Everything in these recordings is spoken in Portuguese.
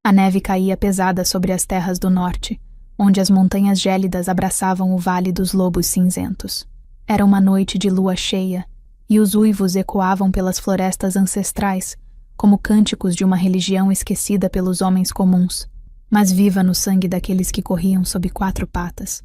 A neve caía pesada sobre as terras do norte, onde as montanhas gélidas abraçavam o Vale dos Lobos Cinzentos. Era uma noite de lua cheia, e os uivos ecoavam pelas florestas ancestrais, como cânticos de uma religião esquecida pelos homens comuns, mas viva no sangue daqueles que corriam sob 4 patas.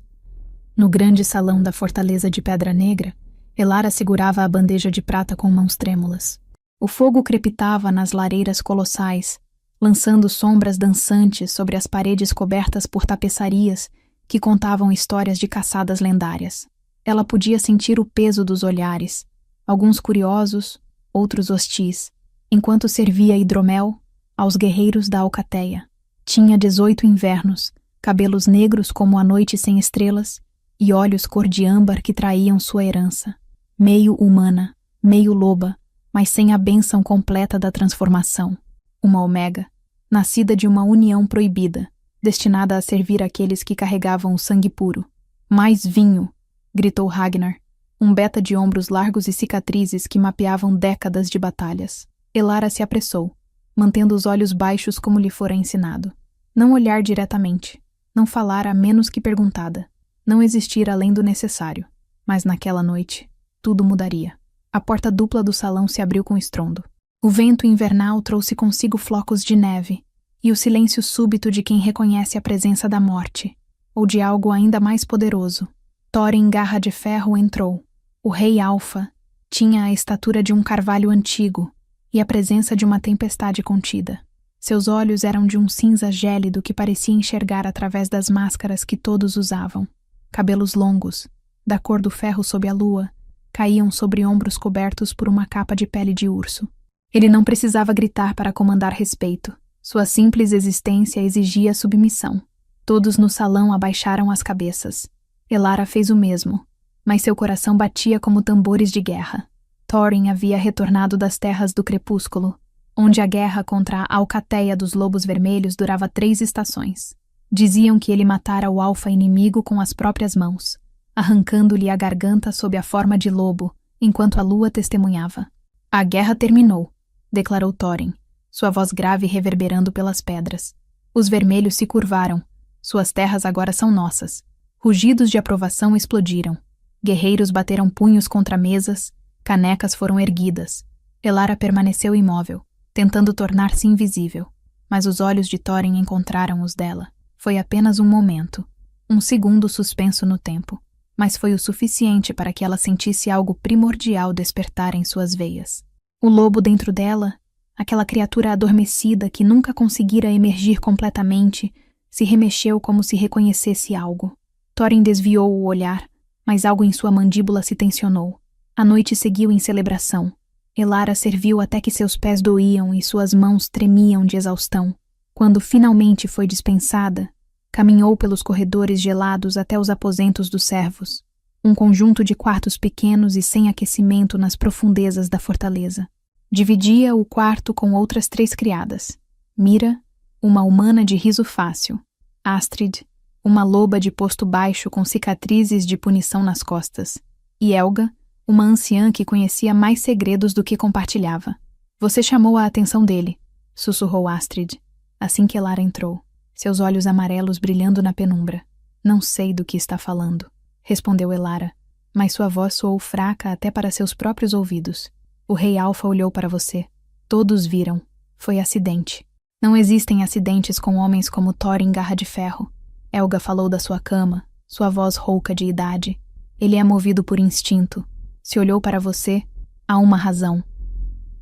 No grande salão da fortaleza de Pedra Negra, Elara segurava a bandeja de prata com mãos trêmulas. O fogo crepitava nas lareiras colossais, lançando sombras dançantes sobre as paredes cobertas por tapeçarias que contavam histórias de caçadas lendárias. Ela podia sentir o peso dos olhares, alguns curiosos, outros hostis, enquanto servia hidromel aos guerreiros da Alcateia. Tinha 18 invernos, cabelos negros como a noite sem estrelas e olhos cor de âmbar que traíam sua herança. Meio humana, meio loba, mas sem a bênção completa da transformação. Uma Omega, nascida de uma união proibida, destinada a servir aqueles que carregavam o sangue puro. Mais vinho, gritou Ragnar, um beta de ombros largos e cicatrizes que mapeavam décadas de batalhas. Elara se apressou, mantendo os olhos baixos como lhe fora ensinado. Não olhar diretamente, não falar a menos que perguntada, não existir além do necessário. Mas naquela noite, tudo mudaria. A porta dupla do salão se abriu com estrondo. O vento invernal trouxe consigo flocos de neve, e o silêncio súbito de quem reconhece a presença da morte, ou de algo ainda mais poderoso. Thorin Garra de Ferro entrou. O rei Alfa tinha a estatura de um carvalho antigo e a presença de uma tempestade contida. Seus olhos eram de um cinza gélido que parecia enxergar através das máscaras que todos usavam. Cabelos longos, da cor do ferro sob a lua, caíam sobre ombros cobertos por uma capa de pele de urso. Ele não precisava gritar para comandar respeito. Sua simples existência exigia submissão. Todos no salão abaixaram as cabeças. Elara fez o mesmo, mas seu coração batia como tambores de guerra. Thorin havia retornado das terras do crepúsculo, onde a guerra contra a Alcateia dos Lobos Vermelhos durava 3 estações. Diziam que ele matara o alfa inimigo com as próprias mãos, arrancando-lhe a garganta sob a forma de lobo, enquanto a lua testemunhava. A guerra terminou, declarou Thorin, sua voz grave reverberando pelas pedras. Os vermelhos se curvaram. Suas terras agora são nossas. Rugidos de aprovação explodiram. Guerreiros bateram punhos contra mesas, canecas foram erguidas. Elara permaneceu imóvel, tentando tornar-se invisível, mas os olhos de Thorin encontraram os dela. Foi apenas um momento, um segundo suspenso no tempo, mas foi o suficiente para que ela sentisse algo primordial despertar em suas veias. O lobo dentro dela, aquela criatura adormecida que nunca conseguira emergir completamente, se remexeu como se reconhecesse algo. Thorin desviou o olhar, mas algo em sua mandíbula se tensionou. A noite seguiu em celebração. Elara serviu até que seus pés doíam e suas mãos tremiam de exaustão. Quando finalmente foi dispensada, caminhou pelos corredores gelados até os aposentos dos servos, um conjunto de quartos pequenos e sem aquecimento nas profundezas da fortaleza. Dividia o quarto com outras 3 criadas. Mira, uma humana de riso fácil. Astrid, uma loba de posto baixo com cicatrizes de punição nas costas. E Helga, uma anciã que conhecia mais segredos do que compartilhava. Você chamou a atenção dele, sussurrou Astrid, assim que Elara entrou, seus olhos amarelos brilhando na penumbra. Não sei do que está falando, respondeu Elara, mas sua voz soou fraca até para seus próprios ouvidos. O rei Alfa olhou para você. Todos viram. Foi acidente. Não existem acidentes com homens como Thorin Garra de Ferro. Helga falou da sua cama, sua voz rouca de idade. Ele é movido por instinto. Se olhou para você, há uma razão.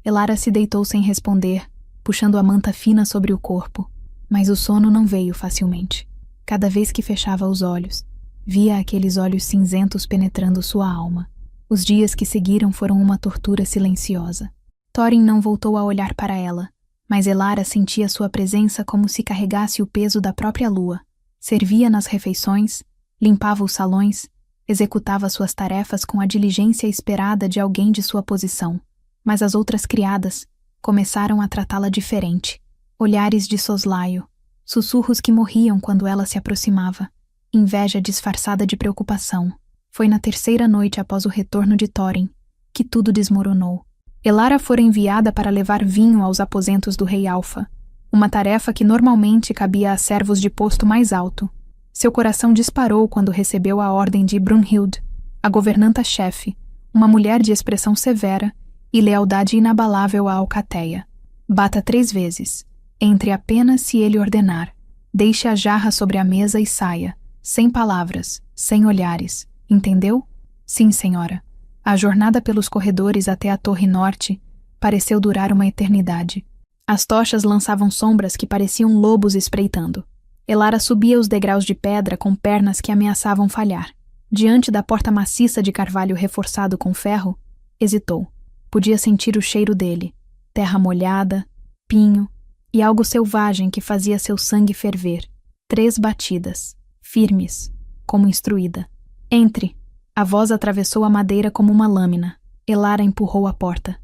Elara se deitou sem responder, puxando a manta fina sobre o corpo, mas o sono não veio facilmente. Cada vez que fechava os olhos, via aqueles olhos cinzentos penetrando sua alma. Os dias que seguiram foram uma tortura silenciosa. Thorin não voltou a olhar para ela, mas Elara sentia sua presença como se carregasse o peso da própria lua. Servia nas refeições, limpava os salões, executava suas tarefas com a diligência esperada de alguém de sua posição. Mas as outras criadas começaram a tratá-la diferente. Olhares de soslaio, sussurros que morriam quando ela se aproximava, inveja disfarçada de preocupação. Foi na 3ª noite após o retorno de Thorin que tudo desmoronou. Elara fora enviada para levar vinho aos aposentos do rei Alfa, uma tarefa que normalmente cabia a servos de posto mais alto. Seu coração disparou quando recebeu a ordem de Brunhild, a governanta-chefe, uma mulher de expressão severa e lealdade inabalável à alcateia. Bata 3 vezes. Entre apenas se ele ordenar. Deixe a jarra sobre a mesa e saia, sem palavras, sem olhares. Entendeu? Sim, senhora. A jornada pelos corredores até a torre norte pareceu durar uma eternidade. As tochas lançavam sombras que pareciam lobos espreitando. Elara subia os degraus de pedra com pernas que ameaçavam falhar. Diante da porta maciça de carvalho reforçado com ferro, hesitou. Podia sentir o cheiro dele, terra molhada, pinho e algo selvagem que fazia seu sangue ferver. 3 batidas, firmes, como instruída. Entre! A voz atravessou a madeira como uma lâmina. Elara empurrou a porta.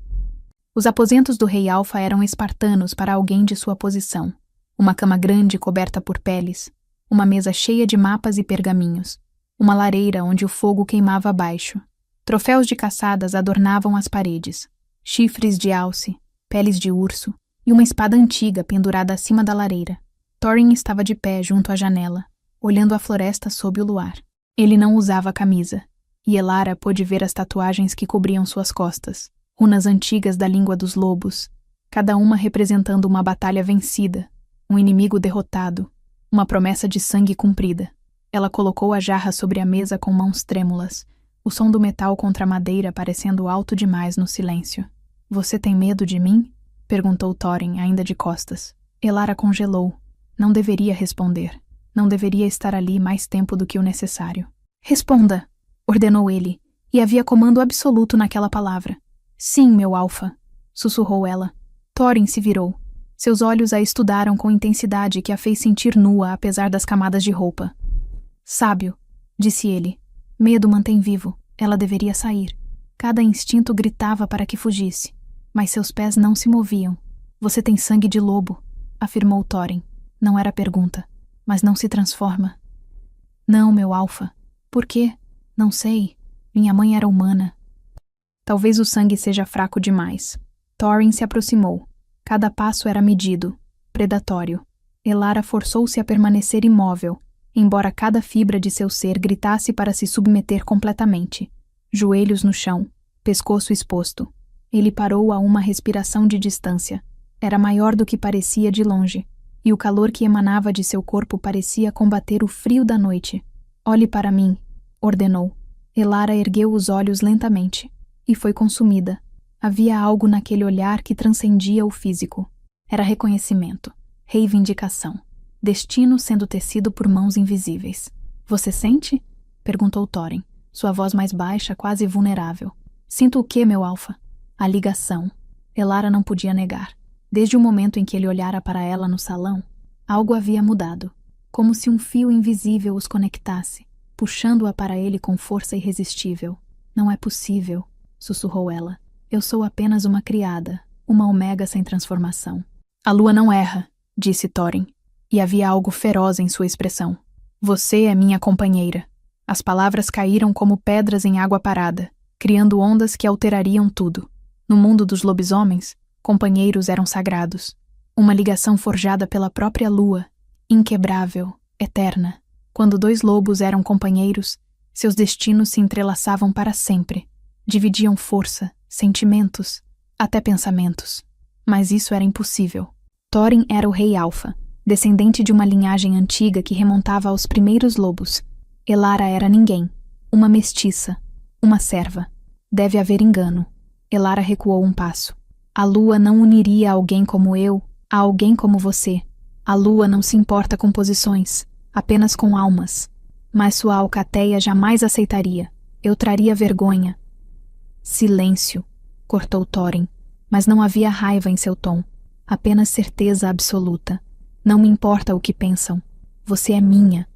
Os aposentos do rei Alfa eram espartanos para alguém de sua posição. Uma cama grande coberta por peles, uma mesa cheia de mapas e pergaminhos, uma lareira onde o fogo queimava abaixo. Troféus de caçadas adornavam as paredes, chifres de alce, peles de urso e uma espada antiga pendurada acima da lareira. Thorin estava de pé junto à janela, olhando a floresta sob o luar. Ele não usava camisa, e Elara pôde ver as tatuagens que cobriam suas costas, runas antigas da língua dos lobos, cada uma representando uma batalha vencida, um inimigo derrotado, uma promessa de sangue cumprida. Ela colocou a jarra sobre a mesa com mãos trêmulas, o som do metal contra a madeira parecendo alto demais no silêncio. — Você tem medo de mim? Perguntou Thorin, ainda de costas. Elara congelou. Não deveria responder. Não deveria estar ali mais tempo do que o necessário. — Responda! Ordenou ele, e havia comando absoluto naquela palavra. — Sim, meu Alfa! Sussurrou ela. Thorin se virou. Seus olhos a estudaram com intensidade que a fez sentir nua apesar das camadas de roupa. — Sábio! Disse ele. Medo mantém vivo. Ela deveria sair. Cada instinto gritava para que fugisse. Mas seus pés não se moviam. — Você tem sangue de lobo, afirmou Thorin. Não era pergunta. Mas não se transforma. — Não, meu Alfa. Por quê? Não sei. Minha mãe era humana. Talvez o sangue seja fraco demais. Thorin se aproximou. Cada passo era medido, predatório. Elara forçou-se a permanecer imóvel, embora cada fibra de seu ser gritasse para se submeter completamente. Joelhos no chão, pescoço exposto. Ele parou a uma respiração de distância. Era maior do que parecia de longe, e o calor que emanava de seu corpo parecia combater o frio da noite. Olhe para mim, ordenou. Elara ergueu os olhos lentamente, e foi consumida. Havia algo naquele olhar que transcendia o físico. Era reconhecimento, reivindicação, destino sendo tecido por mãos invisíveis. — Você sente? Perguntou Thorin, sua voz mais baixa, quase vulnerável. — Sinto o quê, meu Alfa? A ligação. Elara não podia negar. Desde o momento em que ele olhara para ela no salão, algo havia mudado, como se um fio invisível os conectasse, puxando-a para ele com força irresistível. — Não é possível, sussurrou ela. Eu sou apenas uma criada, uma omega sem transformação. — A lua não erra, disse Thorin, e havia algo feroz em sua expressão. Você é minha companheira. As palavras caíram como pedras em água parada, criando ondas que alterariam tudo. No mundo dos lobisomens, companheiros eram sagrados. Uma ligação forjada pela própria lua, inquebrável, eterna. Quando 2 lobos eram companheiros, seus destinos se entrelaçavam para sempre. Dividiam força, sentimentos, até pensamentos. Mas isso era impossível. Thorin era o rei Alfa, descendente de uma linhagem antiga que remontava aos primeiros lobos. Elara era ninguém, uma mestiça, uma serva. Deve haver engano. Elara recuou um passo. A lua não uniria alguém como eu a alguém como você. A lua não se importa com posições, apenas com almas. Mas sua alcateia jamais aceitaria. Eu traria vergonha. Silêncio, cortou Thorin, mas não havia raiva em seu tom, apenas certeza absoluta. Não me importa o que pensam. Você é minha.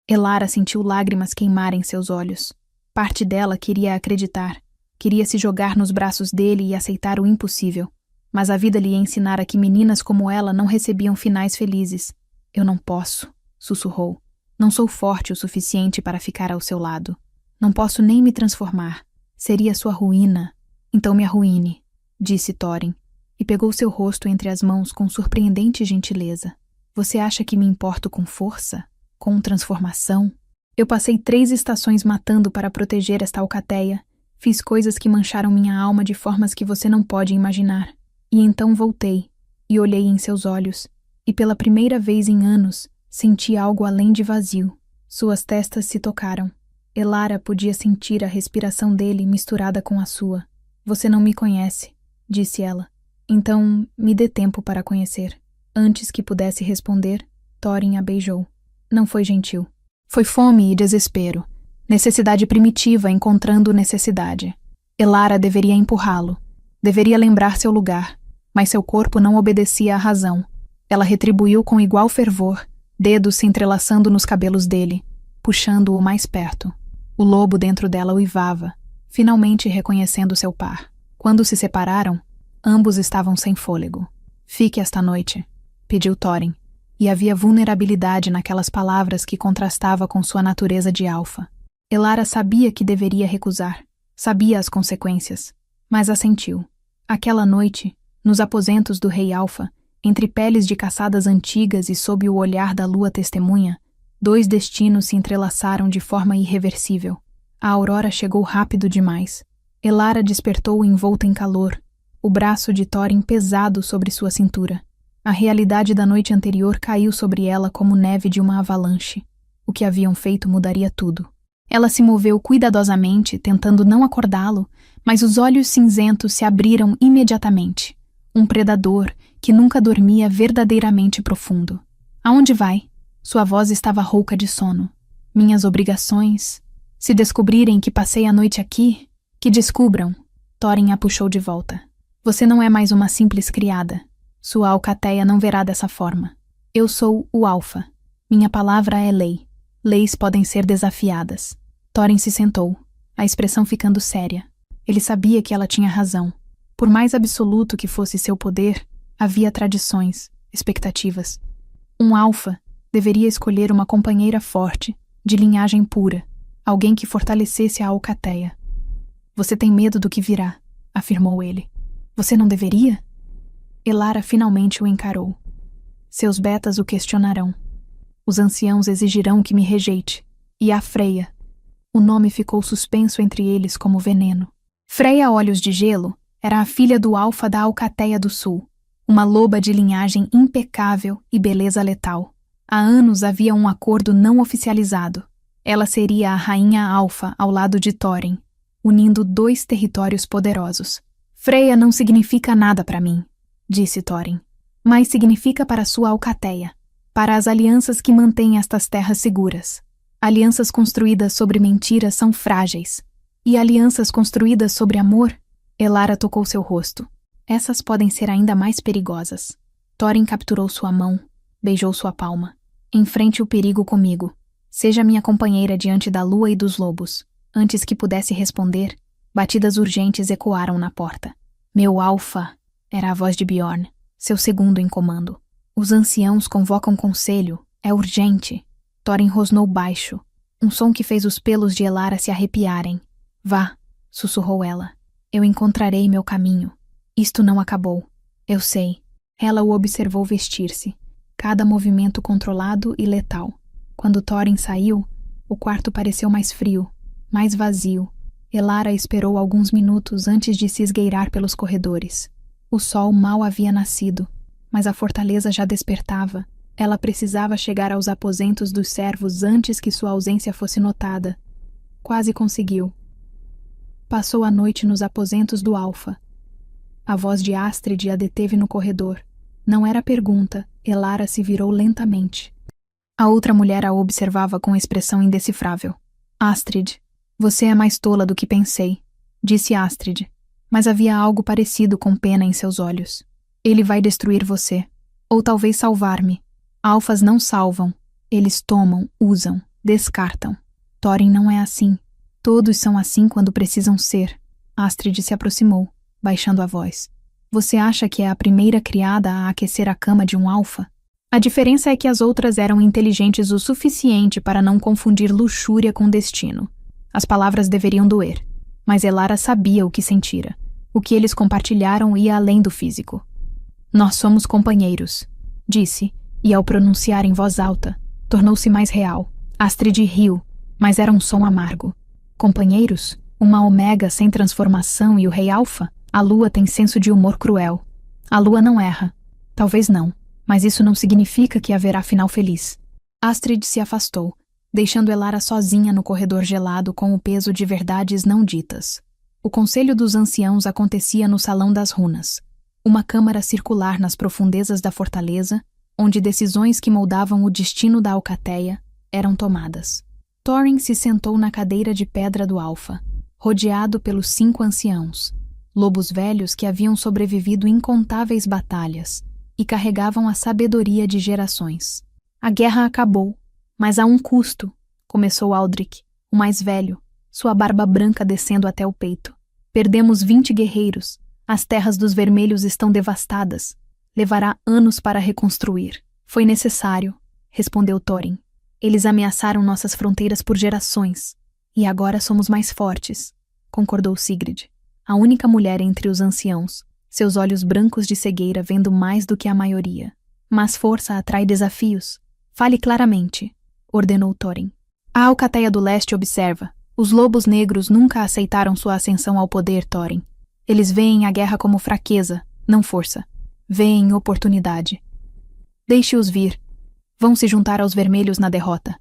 Elara sentiu lágrimas queimarem seus olhos. Parte dela queria acreditar, queria se jogar nos braços dele e aceitar o impossível. Mas a vida lhe ensinara que meninas como ela não recebiam finais felizes. Eu não posso, sussurrou. Não sou forte o suficiente para ficar ao seu lado. Não posso nem me transformar. Seria sua ruína. Então me arruíne, disse Thorin. e pegou seu rosto entre as mãos com surpreendente gentileza. Você acha que me importo com força? Com transformação? Eu passei 3 estações matando para proteger esta alcateia. Fiz coisas que mancharam minha alma de formas que você não pode imaginar. E então voltei, e olhei em seus olhos, e pela primeira vez em anos, senti algo além de vazio. Suas testas se tocaram. Elara podia sentir a respiração dele misturada com a sua. Você não me conhece, disse ela. Então, me dê tempo para conhecer. Antes que pudesse responder, Thorin a beijou. Não foi gentil. Foi fome e desespero. Necessidade primitiva encontrando necessidade. Elara deveria empurrá-lo. Deveria lembrar seu lugar. Mas seu corpo não obedecia à razão. Ela retribuiu com igual fervor, dedos se entrelaçando nos cabelos dele, puxando-o mais perto. O lobo dentro dela uivava, finalmente reconhecendo seu par. Quando se separaram, ambos estavam sem fôlego. Fique esta noite, pediu Thorin, e havia vulnerabilidade naquelas palavras que contrastava com sua natureza de alfa. Elara sabia que deveria recusar, sabia as consequências, mas assentiu. Aquela noite, nos aposentos do rei Alfa, entre peles de caçadas antigas e sob o olhar da lua testemunha, 2 destinos se entrelaçaram de forma irreversível. A aurora chegou rápido demais. Elara despertou envolta em calor, o braço de Thorin pesado sobre sua cintura. A realidade da noite anterior caiu sobre ela como neve de uma avalanche. O que haviam feito mudaria tudo. Ela se moveu cuidadosamente, tentando não acordá-lo, mas os olhos cinzentos se abriram imediatamente. Um predador que nunca dormia verdadeiramente profundo. Aonde vai? Sua voz estava rouca de sono. Minhas obrigações? Se descobrirem que passei a noite aqui, que descubram. Thorin a puxou de volta. Você não é mais uma simples criada. Sua alcateia não verá dessa forma. Eu sou o Alfa. Minha palavra é lei. Leis podem ser desafiadas. Thorin se sentou, a expressão ficando séria. Ele sabia que ela tinha razão. Por mais absoluto que fosse seu poder, havia tradições, expectativas. Um alfa deveria escolher uma companheira forte, de linhagem pura, alguém que fortalecesse a alcateia. Você tem medo do que virá, afirmou ele. Você não deveria? Elara finalmente o encarou. Seus betas o questionarão. Os anciãos exigirão que me rejeite. E a Freya. O nome ficou suspenso entre eles como veneno. Freya Olhos de Gelo era a filha do Alfa da Alcateia do Sul, uma loba de linhagem impecável e beleza letal. Há anos havia um acordo não oficializado. Ela seria a rainha Alfa ao lado de Thorin, unindo 2 territórios poderosos. Freya não significa nada para mim, disse Thorin, mas significa para sua Alcateia, para as alianças que mantêm estas terras seguras. Alianças construídas sobre mentiras são frágeis, e alianças construídas sobre amor. Elara tocou seu rosto. Essas podem ser ainda mais perigosas. Thorin capturou sua mão, beijou sua palma. Enfrente o perigo comigo. Seja minha companheira diante da lua e dos lobos. Antes que pudesse responder, batidas urgentes ecoaram na porta. Meu Alfa, era a voz de Bjorn, seu segundo em comando. Os anciãos convocam conselho. É urgente. Thorin rosnou baixo, um som que fez os pelos de Elara se arrepiarem. Vá, sussurrou ela. Eu encontrarei meu caminho. Isto não acabou. Eu sei. Ela o observou vestir-se, cada movimento controlado e letal. Quando Thorin saiu, o quarto pareceu mais frio, mais vazio. Elara esperou alguns minutos antes de se esgueirar pelos corredores. O sol mal havia nascido, mas a fortaleza já despertava. Ela precisava chegar aos aposentos dos servos antes que sua ausência fosse notada. Quase conseguiu. Passou a noite nos aposentos do Alfa. A voz de Astrid a deteve no corredor. Não era pergunta, Elara se virou lentamente. A outra mulher a observava com expressão indecifrável. Astrid, você é mais tola do que pensei, disse Astrid, mas havia algo parecido com pena em seus olhos. Ele vai destruir você, ou talvez salvar-me. Alfas não salvam, eles tomam, usam, descartam. Thorin não é assim. Todos são assim quando precisam ser. Astrid se aproximou, baixando a voz. Você acha que é a primeira criada a aquecer a cama de um alfa? A diferença é que as outras eram inteligentes o suficiente para não confundir luxúria com destino. As palavras deveriam doer, mas Elara sabia o que sentira. O que eles compartilharam ia além do físico. Nós somos companheiros, disse, e ao pronunciar em voz alta, tornou-se mais real. Astrid riu, mas era um som amargo. Companheiros? Uma Omega sem transformação e o Rei Alfa? A Lua tem senso de humor cruel. A Lua não erra. Talvez não, mas isso não significa que haverá final feliz. Astrid se afastou, deixando Elara sozinha no corredor gelado com o peso de verdades não ditas. O Conselho dos Anciãos acontecia no Salão das Runas, uma câmara circular nas profundezas da fortaleza, onde decisões que moldavam o destino da Alcateia eram tomadas. Thorin se sentou na cadeira de pedra do Alfa, rodeado pelos 5 anciãos, lobos velhos que haviam sobrevivido incontáveis batalhas e carregavam a sabedoria de gerações. A guerra acabou, mas a um custo, começou Aldrich, o mais velho, sua barba branca descendo até o peito. Perdemos 20 guerreiros, as terras dos vermelhos estão devastadas. Levará anos para reconstruir. Foi necessário, respondeu Thorin. Eles ameaçaram nossas fronteiras por gerações. E agora somos mais fortes, concordou Sigrid, a única mulher entre os anciãos, seus olhos brancos de cegueira vendo mais do que a maioria. Mas força atrai desafios. Fale claramente, ordenou Thorin. A Alcateia do Leste observa. Os lobos negros nunca aceitaram sua ascensão ao poder, Thorin. Eles veem a guerra como fraqueza, não força. Veem oportunidade. Deixe-os vir. Vão se juntar aos vermelhos na derrota.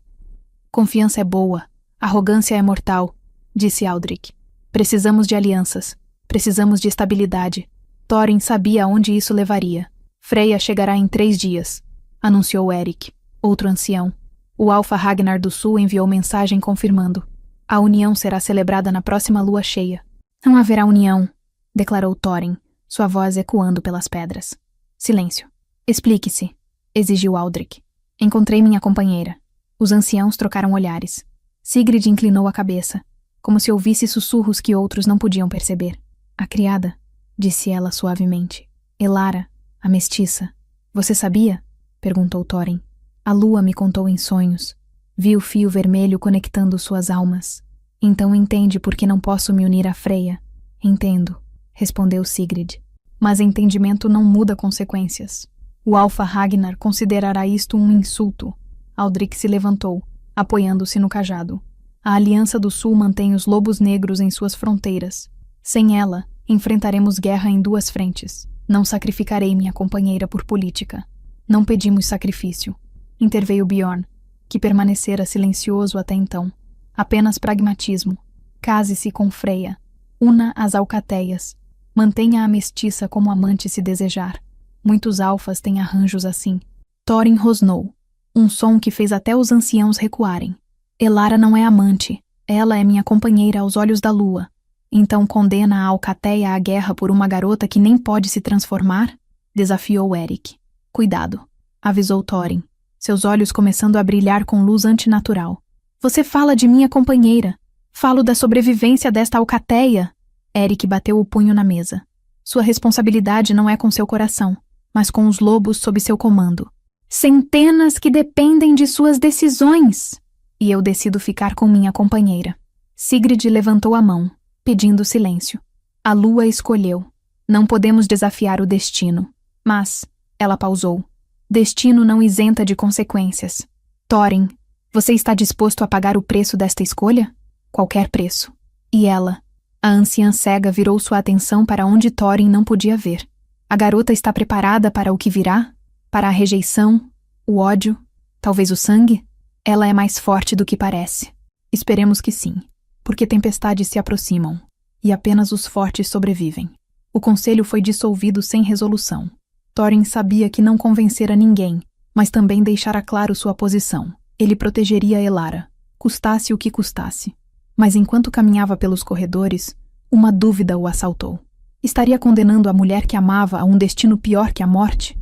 Confiança é boa. Arrogância é mortal, disse Aldrich. Precisamos de alianças. Precisamos de estabilidade. Thorin sabia aonde isso levaria. Freya chegará em 3 dias, anunciou Eric, outro ancião. O Alfa Ragnar do Sul enviou mensagem confirmando. A união será celebrada na próxima lua cheia. Não haverá união, declarou Thorin, sua voz ecoando pelas pedras. Silêncio. Explique-se, exigiu Aldrich. Encontrei minha companheira. Os anciãos trocaram olhares. Sigrid inclinou a cabeça, como se ouvisse sussurros que outros não podiam perceber. A criada, disse ela suavemente. Elara, a mestiça. Você sabia? Perguntou Thorin. A lua me contou em sonhos. Vi o fio vermelho conectando suas almas. Então entende por que não posso me unir a Freya. Entendo, respondeu Sigrid. Mas entendimento não muda consequências. O Alfa Ragnar considerará isto um insulto. Aldrich se levantou, apoiando-se no cajado. A Aliança do Sul mantém os lobos negros em suas fronteiras. Sem ela, enfrentaremos guerra em 2 frentes. Não sacrificarei minha companheira por política. Não pedimos sacrifício. Interveio Bjorn, que permanecera silencioso até então. Apenas pragmatismo. Case-se com Freya. Una as alcateias. Mantenha a mestiça como amante se desejar. Muitos alfas têm arranjos assim. Thorin rosnou. Um som que fez até os anciãos recuarem. Elara não é amante. Ela é minha companheira aos olhos da lua. Então condena a Alcateia à guerra por uma garota que nem pode se transformar? Desafiou Eric. Cuidado, avisou Thorin, seus olhos começando a brilhar com luz antinatural. Você fala de minha companheira. Falo da sobrevivência desta Alcateia. Eric bateu o punho na mesa. Sua responsabilidade não é com seu coração, mas com os lobos sob seu comando. Centenas que dependem de suas decisões. E eu decido ficar com minha companheira. Sigrid levantou a mão, pedindo silêncio. A lua escolheu. Não podemos desafiar o destino. Mas, ela pausou. Destino não isenta de consequências. Thorin, você está disposto a pagar o preço desta escolha? Qualquer preço. E ela? A anciã cega virou sua atenção para onde Thorin não podia ver. A garota está preparada para o que virá? Para a rejeição? O ódio? Talvez o sangue? Ela é mais forte do que parece. Esperemos que sim, porque tempestades se aproximam, e apenas os fortes sobrevivem. O conselho foi dissolvido sem resolução. Thorin sabia que não convencera ninguém, mas também deixara claro sua posição. Ele protegeria Elara, custasse o que custasse. Mas enquanto caminhava pelos corredores, uma dúvida o assaltou. Estaria condenando a mulher que amava a um destino pior que a morte?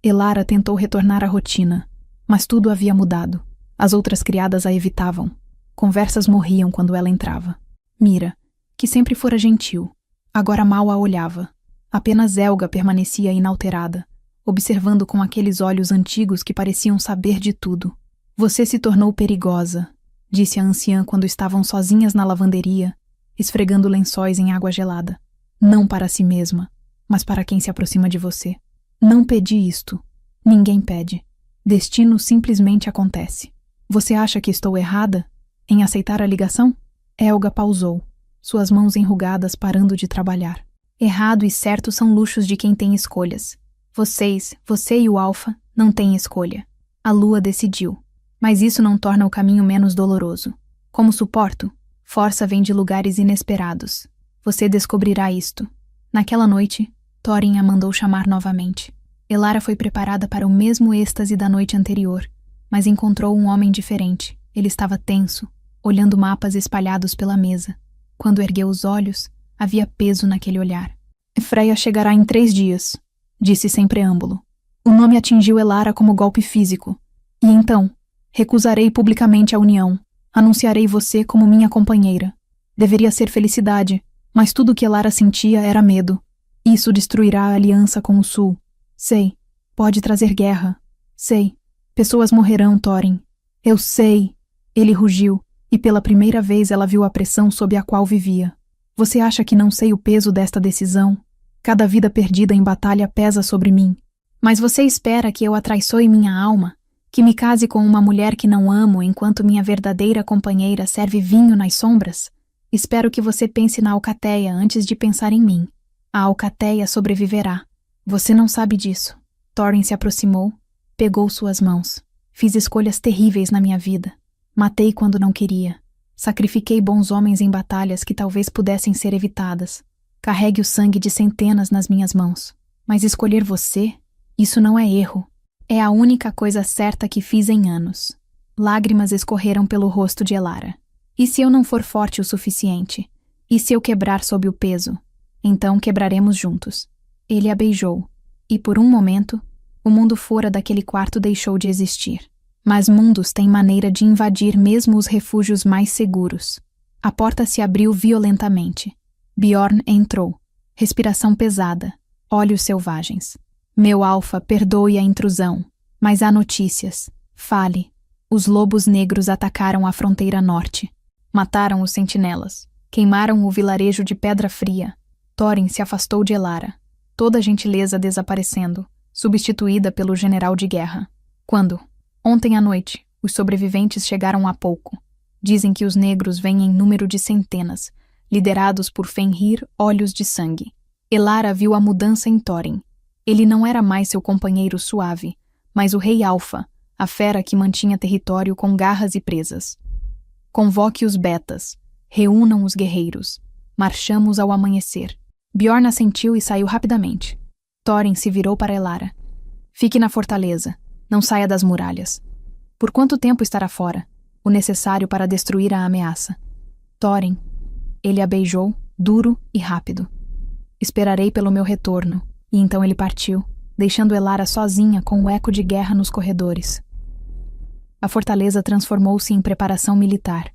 Elara tentou retornar à rotina, mas tudo havia mudado. As outras criadas a evitavam. Conversas morriam quando ela entrava. Mira, que sempre fora gentil, agora mal a olhava. Apenas Helga permanecia inalterada, observando com aqueles olhos antigos que pareciam saber de tudo. Você se tornou perigosa, disse a anciã quando estavam sozinhas na lavanderia, esfregando lençóis em água gelada. Não para si mesma, mas para quem se aproxima de você. Não pedi isto. Ninguém pede. Destino simplesmente acontece. Você acha que estou errada em aceitar a ligação? Helga pausou, suas mãos enrugadas parando de trabalhar. Errado e certo são luxos de quem tem escolhas. Você e o Alfa, não têm escolha. A lua decidiu. Mas isso não torna o caminho menos doloroso. Como suporto, força vem de lugares inesperados. Você descobrirá isto. Naquela noite, Thorin a mandou chamar novamente. Elara foi preparada para o mesmo êxtase da noite anterior, mas encontrou um homem diferente. Ele estava tenso, olhando mapas espalhados pela mesa. Quando ergueu os olhos, havia peso naquele olhar. Freya chegará em 3 dias, disse sem preâmbulo. O nome atingiu Elara como golpe físico. E então, recusarei publicamente a união. Anunciarei você como minha companheira. Deveria ser felicidade, mas tudo o que Elara sentia era medo. Isso destruirá a aliança com o Sul. Sei, pode trazer guerra. Sei, pessoas morrerão, Thorin. Eu sei. Ele rugiu, e pela primeira vez ela viu a pressão sob a qual vivia. Você acha que não sei o peso desta decisão? Cada vida perdida em batalha pesa sobre mim. Mas você espera que eu atraiçoe minha alma? Que me case com uma mulher que não amo enquanto minha verdadeira companheira serve vinho nas sombras? Espero que você pense na Alcateia antes de pensar em mim. A Alcateia sobreviverá. Você não sabe disso. Thorin se aproximou, pegou suas mãos. Fiz escolhas terríveis na minha vida. Matei quando não queria. Sacrifiquei bons homens em batalhas que talvez pudessem ser evitadas. Carregue o sangue de centenas nas minhas mãos. Mas escolher você? Isso não é erro. É a única coisa certa que fiz em anos. Lágrimas escorreram pelo rosto de Elara. E se eu não for forte o suficiente? E se eu quebrar sob o peso? Então quebraremos juntos. Ele a beijou. E por um momento, o mundo fora daquele quarto deixou de existir. Mas mundos têm maneira de invadir mesmo os refúgios mais seguros. A porta se abriu violentamente. Bjorn entrou. Respiração pesada. Olhos selvagens. Meu Alfa, perdoe a intrusão. Mas há notícias. Fale. Os lobos negros atacaram a fronteira norte. Mataram os sentinelas. Queimaram o vilarejo de Pedra Fria. Thorin se afastou de Elara. Toda a gentileza desaparecendo, substituída pelo general de guerra. Quando? Ontem à noite, os sobreviventes chegaram há pouco. Dizem que os negros vêm em número de centenas, liderados por Fenrir Olhos de Sangue. Elara viu a mudança em Thorin. Ele não era mais seu companheiro suave, mas o rei Alfa, a fera que mantinha território com garras e presas. Convoque os betas, reúnam os guerreiros. Marchamos ao amanhecer. Bjorn assentiu e saiu rapidamente. Thorin se virou para Elara. Fique na fortaleza. Não saia das muralhas. Por quanto tempo estará fora? O necessário para destruir a ameaça. Thorin. Ele a beijou, duro e rápido. Esperarei pelo meu retorno. E então ele partiu, deixando Elara sozinha com o eco de guerra nos corredores. A fortaleza transformou-se em preparação militar.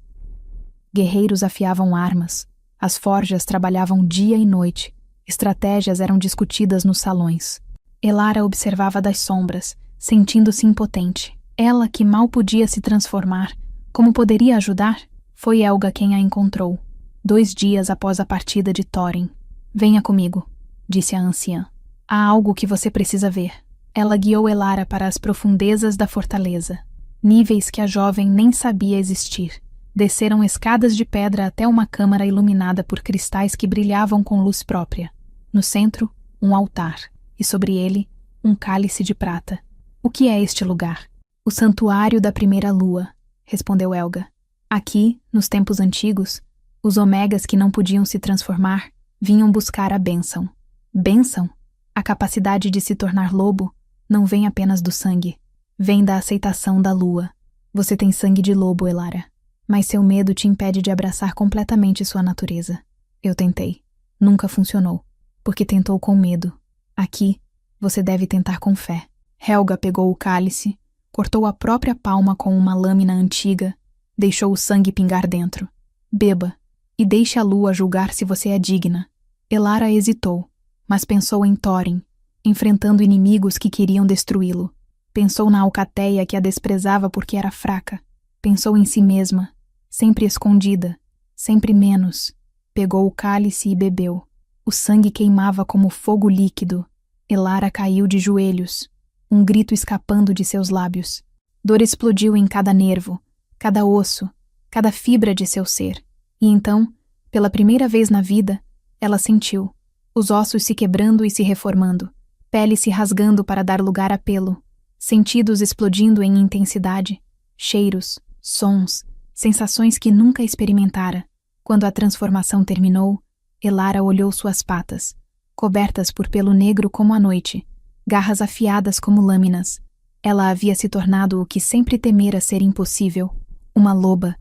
Guerreiros afiavam armas. As forjas trabalhavam dia e noite. Estratégias eram discutidas nos salões. Elara observava das sombras, sentindo-se impotente. Ela, que mal podia se transformar, como poderia ajudar? Foi Helga quem a encontrou, 2 dias após a partida de Thorin. Venha comigo, disse a anciã. Há algo que você precisa ver. Ela guiou Elara para as profundezas da fortaleza, níveis que a jovem nem sabia existir. Desceram escadas de pedra até uma câmara iluminada por cristais que brilhavam com luz própria. No centro, um altar, e sobre ele, um cálice de prata. O que é este lugar? O santuário da primeira lua, respondeu Helga. Aqui, nos tempos antigos, os omegas que não podiam se transformar vinham buscar a bênção. Bênção? A capacidade de se tornar lobo não vem apenas do sangue. Vem da aceitação da lua. Você tem sangue de lobo, Elara. Mas seu medo te impede de abraçar completamente sua natureza. Eu tentei. Nunca funcionou. Porque tentou com medo. Aqui, você deve tentar com fé. Helga pegou o cálice, cortou a própria palma com uma lâmina antiga, deixou o sangue pingar dentro. Beba, e deixe a lua julgar se você é digna. Elara hesitou, mas pensou em Thorin, enfrentando inimigos que queriam destruí-lo. Pensou na Alcateia que a desprezava porque era fraca. Pensou em si mesma, sempre escondida, sempre menos. Pegou o cálice e bebeu. O sangue queimava como fogo líquido. Elara caiu de joelhos, um grito escapando de seus lábios. Dor explodiu em cada nervo, cada osso, cada fibra de seu ser. E então, pela primeira vez na vida, ela sentiu, os ossos se quebrando e se reformando, pele se rasgando para dar lugar a pelo, sentidos explodindo em intensidade, cheiros, sons, sensações que nunca experimentara. Quando a transformação terminou, Elara olhou suas patas, cobertas por pelo negro como a noite, garras afiadas como lâminas. Ela havia se tornado o que sempre temera ser impossível, uma loba.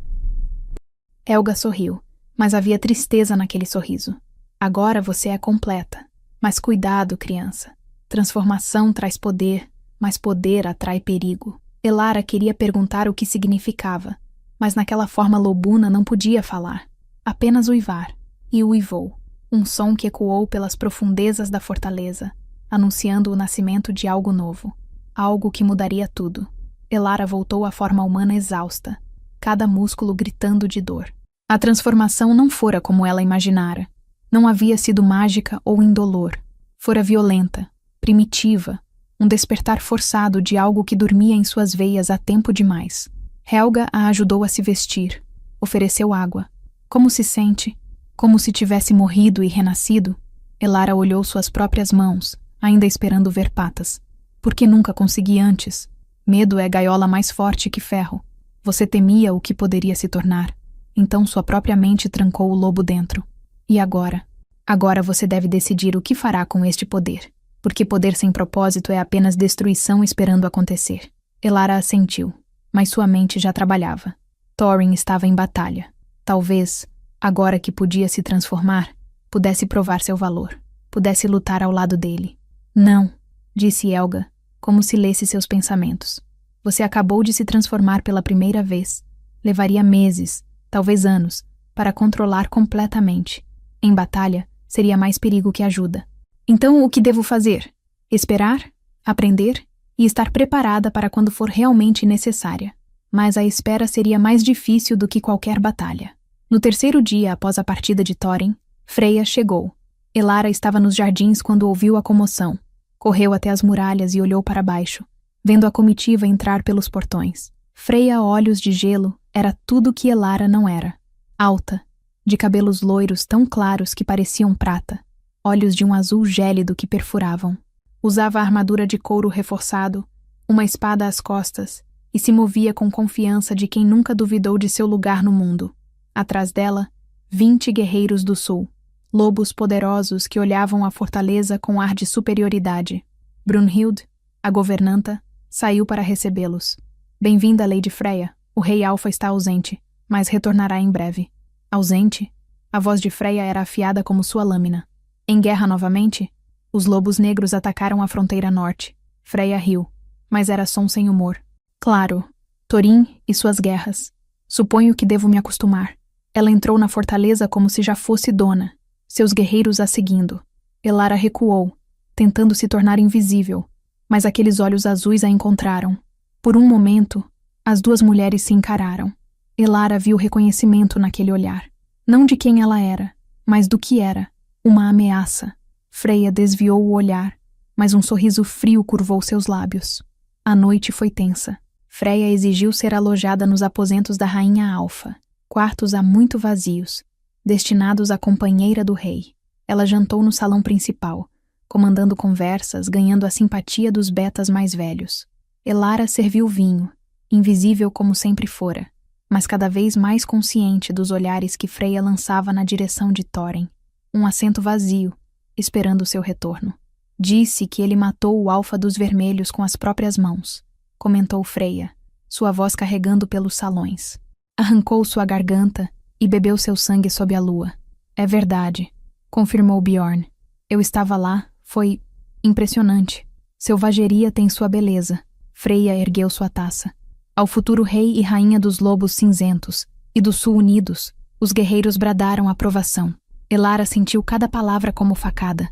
Helga sorriu, mas havia tristeza naquele sorriso. Agora você é completa. Mas cuidado, criança. Transformação traz poder, mas poder atrai perigo. Elara queria perguntar o que significava, mas naquela forma lobuna não podia falar. Apenas uivar. E uivou. Um som que ecoou pelas profundezas da fortaleza, anunciando o nascimento de algo novo. Algo que mudaria tudo. Elara voltou à forma humana exausta, cada músculo gritando de dor. A transformação não fora como ela imaginara. Não havia sido mágica ou indolor. Fora violenta, primitiva, um despertar forçado de algo que dormia em suas veias há tempo demais. Helga a ajudou a se vestir, ofereceu água. Como se sente? Como se tivesse morrido e renascido? Elara olhou suas próprias mãos, ainda esperando ver patas. Por que nunca consegui antes? Medo é gaiola mais forte que ferro. Você temia o que poderia se tornar. Então sua própria mente trancou o lobo dentro. E agora? Agora você deve decidir o que fará com este poder. Porque poder sem propósito é apenas destruição esperando acontecer. Elara assentiu, mas sua mente já trabalhava. Thorin estava em batalha. Talvez, agora que podia se transformar, pudesse provar seu valor. Pudesse lutar ao lado dele. Não, disse Helga, como se lesse seus pensamentos. Você acabou de se transformar pela primeira vez. Levaria meses, talvez anos, para controlar completamente. Em batalha, seria mais perigo que ajuda. Então, o que devo fazer? Esperar, aprender e estar preparada para quando for realmente necessária. Mas a espera seria mais difícil do que qualquer batalha. No terceiro dia após a partida de Thorin, Freya chegou. Elara estava nos jardins quando ouviu a comoção. Correu até as muralhas e olhou para baixo, vendo a comitiva entrar pelos portões. Freya, olhos de gelo, era tudo que Elara não era. Alta, de cabelos loiros tão claros que pareciam prata, olhos de um azul gélido que perfuravam. Usava a armadura de couro reforçado, uma espada às costas, e se movia com confiança de quem nunca duvidou de seu lugar no mundo. Atrás dela, 20 guerreiros do sul, lobos poderosos que olhavam a fortaleza com ar de superioridade. Brunhild, a governanta, saiu para recebê-los. Bem-vinda, Lady Freya. O rei Alfa está ausente, mas retornará em breve. Ausente? A voz de Freya era afiada como sua lâmina. Em guerra novamente? Os lobos negros atacaram a fronteira norte. Freya riu, mas era som sem humor. Claro, Thorin e suas guerras. Suponho que devo me acostumar. Ela entrou na fortaleza como se já fosse dona, seus guerreiros a seguindo. Elara recuou, tentando se tornar invisível, mas aqueles olhos azuis a encontraram. Por um momento, as duas mulheres se encararam. Elara viu reconhecimento naquele olhar. Não de quem ela era, mas do que era. Uma ameaça. Freya desviou o olhar, mas um sorriso frio curvou seus lábios. A noite foi tensa. Freya exigiu ser alojada nos aposentos da rainha Alfa, quartos há muito vazios, destinados à companheira do rei. Ela jantou no salão principal, comandando conversas, ganhando a simpatia dos betas mais velhos. Elara serviu vinho, invisível como sempre fora, mas cada vez mais consciente dos olhares que Freya lançava na direção de Thorin. Um assento vazio, esperando seu retorno. Disse que ele matou o Alfa dos Vermelhos com as próprias mãos, comentou Freya, sua voz carregando pelos salões. Arrancou sua garganta e bebeu seu sangue sob a lua. É verdade, confirmou Bjorn. Eu estava lá, foi impressionante. Selvageria tem sua beleza. Freya ergueu sua taça. Ao futuro rei e rainha dos lobos cinzentos e do sul unidos, os guerreiros bradaram aprovação. Elara sentiu cada palavra como facada.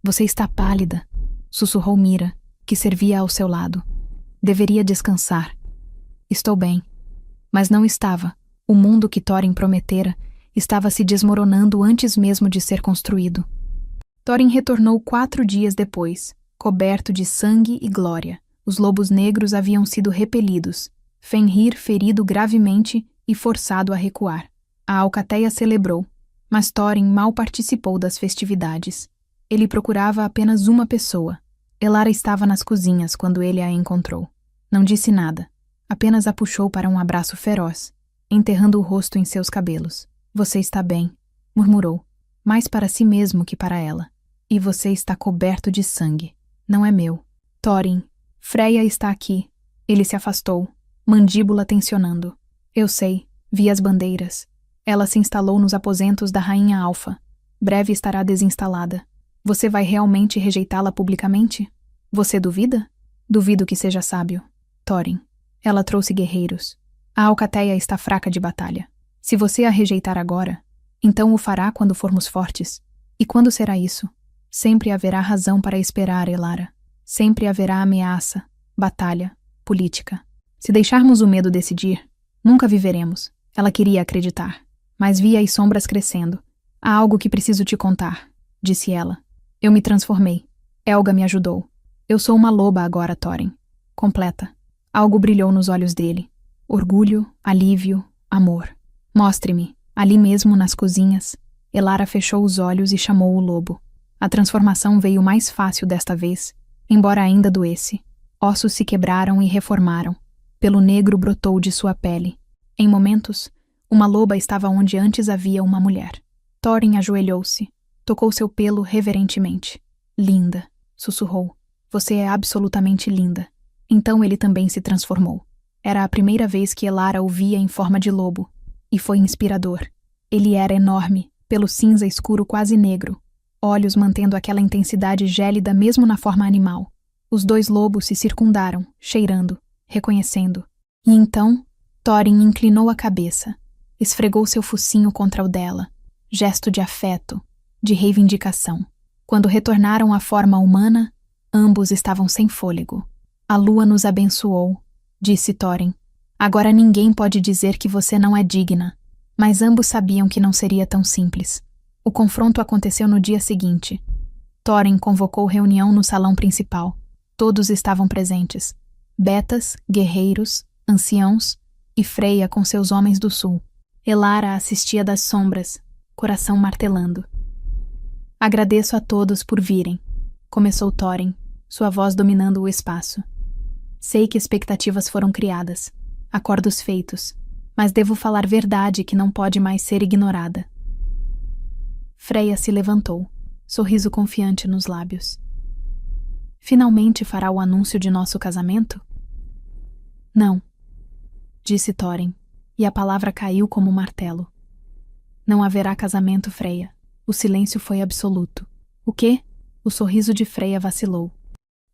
Você está pálida, sussurrou Mira, que servia ao seu lado. Deveria descansar. Estou bem. Mas não estava. O mundo que Thorin prometera estava se desmoronando antes mesmo de ser construído. Thorin retornou 4 dias depois, coberto de sangue e glória. Os lobos negros haviam sido repelidos, Fenrir ferido gravemente e forçado a recuar. A alcateia celebrou, mas Thorin mal participou das festividades. Ele procurava apenas uma pessoa. Elara estava nas cozinhas quando ele a encontrou. Não disse nada, apenas a puxou para um abraço feroz, enterrando o rosto em seus cabelos. Você está bem, murmurou, mais para si mesmo que para ela. E você está coberto de sangue. Não é meu. Thorin, Freya está aqui. Ele se afastou, mandíbula tensionando. Eu sei, vi as bandeiras. Ela se instalou nos aposentos da Rainha Alfa. Breve estará desinstalada. Você vai realmente rejeitá-la publicamente? Você duvida? Duvido que seja sábio. Thorin, ela trouxe guerreiros. A alcateia está fraca de batalha. Se você a rejeitar agora, então o fará quando formos fortes. E quando será isso? Sempre haverá razão para esperar, Elara. Sempre haverá ameaça, batalha, política. Se deixarmos o medo decidir, nunca viveremos. Ela queria acreditar, mas via as sombras crescendo. Há algo que preciso te contar, disse ela. Eu me transformei. Helga me ajudou. Eu sou uma loba agora, Thorin. Completa. Algo brilhou nos olhos dele. Orgulho, alívio, amor. Mostre-me. Ali mesmo, nas cozinhas. Elara fechou os olhos e chamou o lobo. A transformação veio mais fácil desta vez, embora ainda doesse. Ossos se quebraram e reformaram. Pelo negro brotou de sua pele. Em momentos, uma loba estava onde antes havia uma mulher. Thorin ajoelhou-se. Tocou seu pelo reverentemente. Linda, sussurrou. Você é absolutamente linda. Então ele também se transformou. Era a primeira vez que Elara o via em forma de lobo. E foi inspirador. Ele era enorme, pelo cinza escuro quase negro. Olhos mantendo aquela intensidade gélida mesmo na forma animal. Os 2 lobos se circundaram, cheirando, reconhecendo. E então, Thorin inclinou a cabeça. Esfregou seu focinho contra o dela. Gesto de afeto, de reivindicação. Quando retornaram à forma humana, ambos estavam sem fôlego. A lua nos abençoou, disse Thorin. Agora ninguém pode dizer que você não é digna. Mas ambos sabiam que não seria tão simples. O confronto aconteceu no dia seguinte. Thorin convocou reunião no salão principal. Todos estavam presentes. Betas, guerreiros, anciãos e Freya com seus homens do sul. Elara assistia das sombras, coração martelando. Agradeço a todos por virem, começou Thorin, sua voz dominando o espaço. Sei que expectativas foram criadas, acordos feitos, mas devo falar verdade que não pode mais ser ignorada. Freya se levantou, sorriso confiante nos lábios. Finalmente fará o anúncio de nosso casamento? Não, disse Thorin, e a palavra caiu como um martelo. Não haverá casamento, Freya. O silêncio foi absoluto. O quê? O sorriso de Freya vacilou.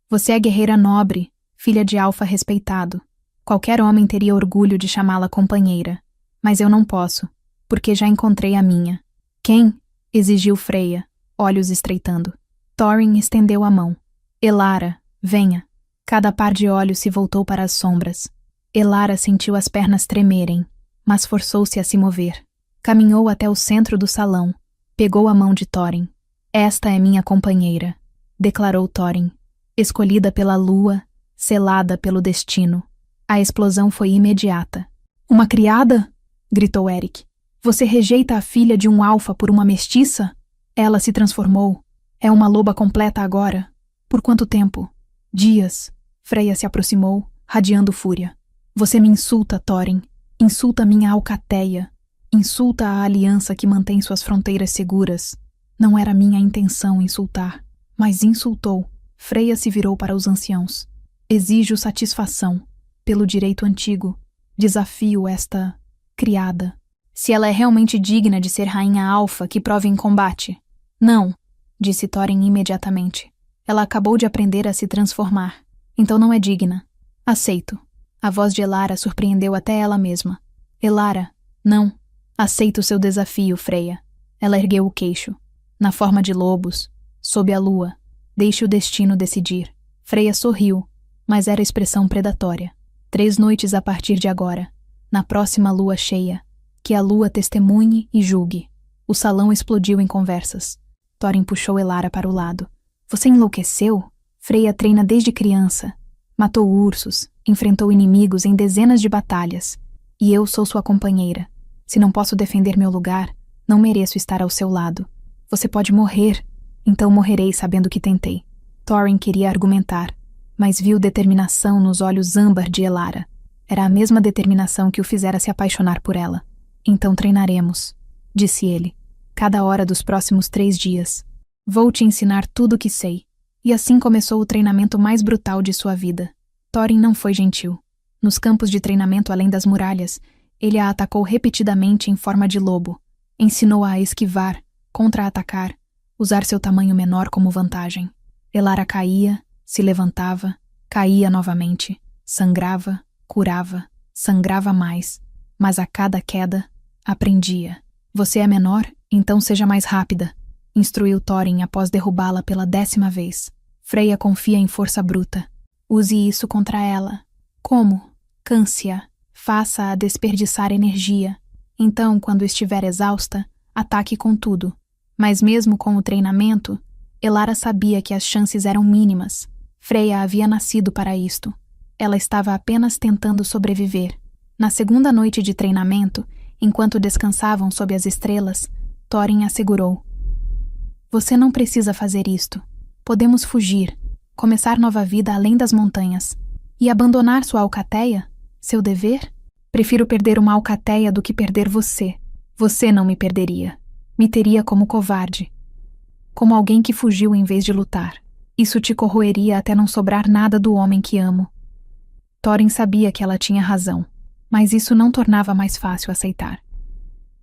Você é guerreira nobre, filha de Alfa respeitado. Qualquer homem teria orgulho de chamá-la companheira. Mas eu não posso, porque já encontrei a minha. Quem? Exigiu Freya, olhos estreitando. Thorin estendeu a mão. Elara, venha. Cada par de olhos se voltou para as sombras. Elara sentiu as pernas tremerem, mas forçou-se a se mover. Caminhou até o centro do salão. Pegou a mão de Thorin. Esta é minha companheira, declarou Thorin. Escolhida pela lua, selada pelo destino. A explosão foi imediata. Uma criada? Gritou Eric. Você rejeita a filha de um alfa por uma mestiça? Ela se transformou. É uma loba completa agora. Por quanto tempo? Dias. Freya se aproximou, radiando fúria. Você me insulta, Thorin. Insulta minha alcateia. Insulta a aliança que mantém suas fronteiras seguras. Não era minha intenção insultar, mas insultou. Freya se virou para os anciãos. Exijo satisfação. Pelo direito antigo. Desafio esta criada. Se ela é realmente digna de ser rainha alfa, que prove em combate. Não, disse Thorin imediatamente. Ela acabou de aprender a se transformar. Então não é digna. Aceito. A voz de Elara surpreendeu até ela mesma. Elara, não. Aceito seu desafio, Freya. Ela ergueu o queixo. Na forma de lobos, sob a lua. Deixe o destino decidir. Freya sorriu, mas era expressão predatória. 3 noites a partir de agora. Na próxima lua cheia. Que a lua testemunhe e julgue. O salão explodiu em conversas. Thorin puxou Elara para o lado. Você enlouqueceu? Freya treina desde criança. Matou ursos, enfrentou inimigos em dezenas de batalhas. E eu sou sua companheira. Se não posso defender meu lugar, não mereço estar ao seu lado. Você pode morrer, então morrerei sabendo que tentei. Thorin queria argumentar, mas viu determinação nos olhos âmbar de Elara. Era a mesma determinação que o fizera se apaixonar por ela. Então treinaremos, disse ele, cada hora dos próximos 3 dias. Vou te ensinar tudo o que sei. E assim começou o treinamento mais brutal de sua vida. Thorin não foi gentil. Nos campos de treinamento além das muralhas, ele a atacou repetidamente em forma de lobo. Ensinou-a a esquivar, contra-atacar, usar seu tamanho menor como vantagem. Elara caía, se levantava, caía novamente, sangrava, curava, sangrava mais, mas a cada queda, aprendia. Você é menor, então seja mais rápida, instruiu Thorin após derrubá-la pela 10ª vez. Freya confia em força bruta. Use isso contra ela. Como? Canse-a. Faça-a desperdiçar energia. Então, quando estiver exausta, ataque com tudo. Mas mesmo com o treinamento, Elara sabia que as chances eram mínimas. Freya havia nascido para isto. Ela estava apenas tentando sobreviver. Na segunda noite de treinamento, enquanto descansavam sob as estrelas, Thorin assegurou: Você não precisa fazer isto. Podemos fugir, começar nova vida além das montanhas. E abandonar sua alcateia? Seu dever? Prefiro perder uma alcateia do que perder você. Você não me perderia. Me teria como covarde. Como alguém que fugiu em vez de lutar. Isso te corroeria até não sobrar nada do homem que amo. Thorin sabia que ela tinha razão, mas isso não tornava mais fácil aceitar.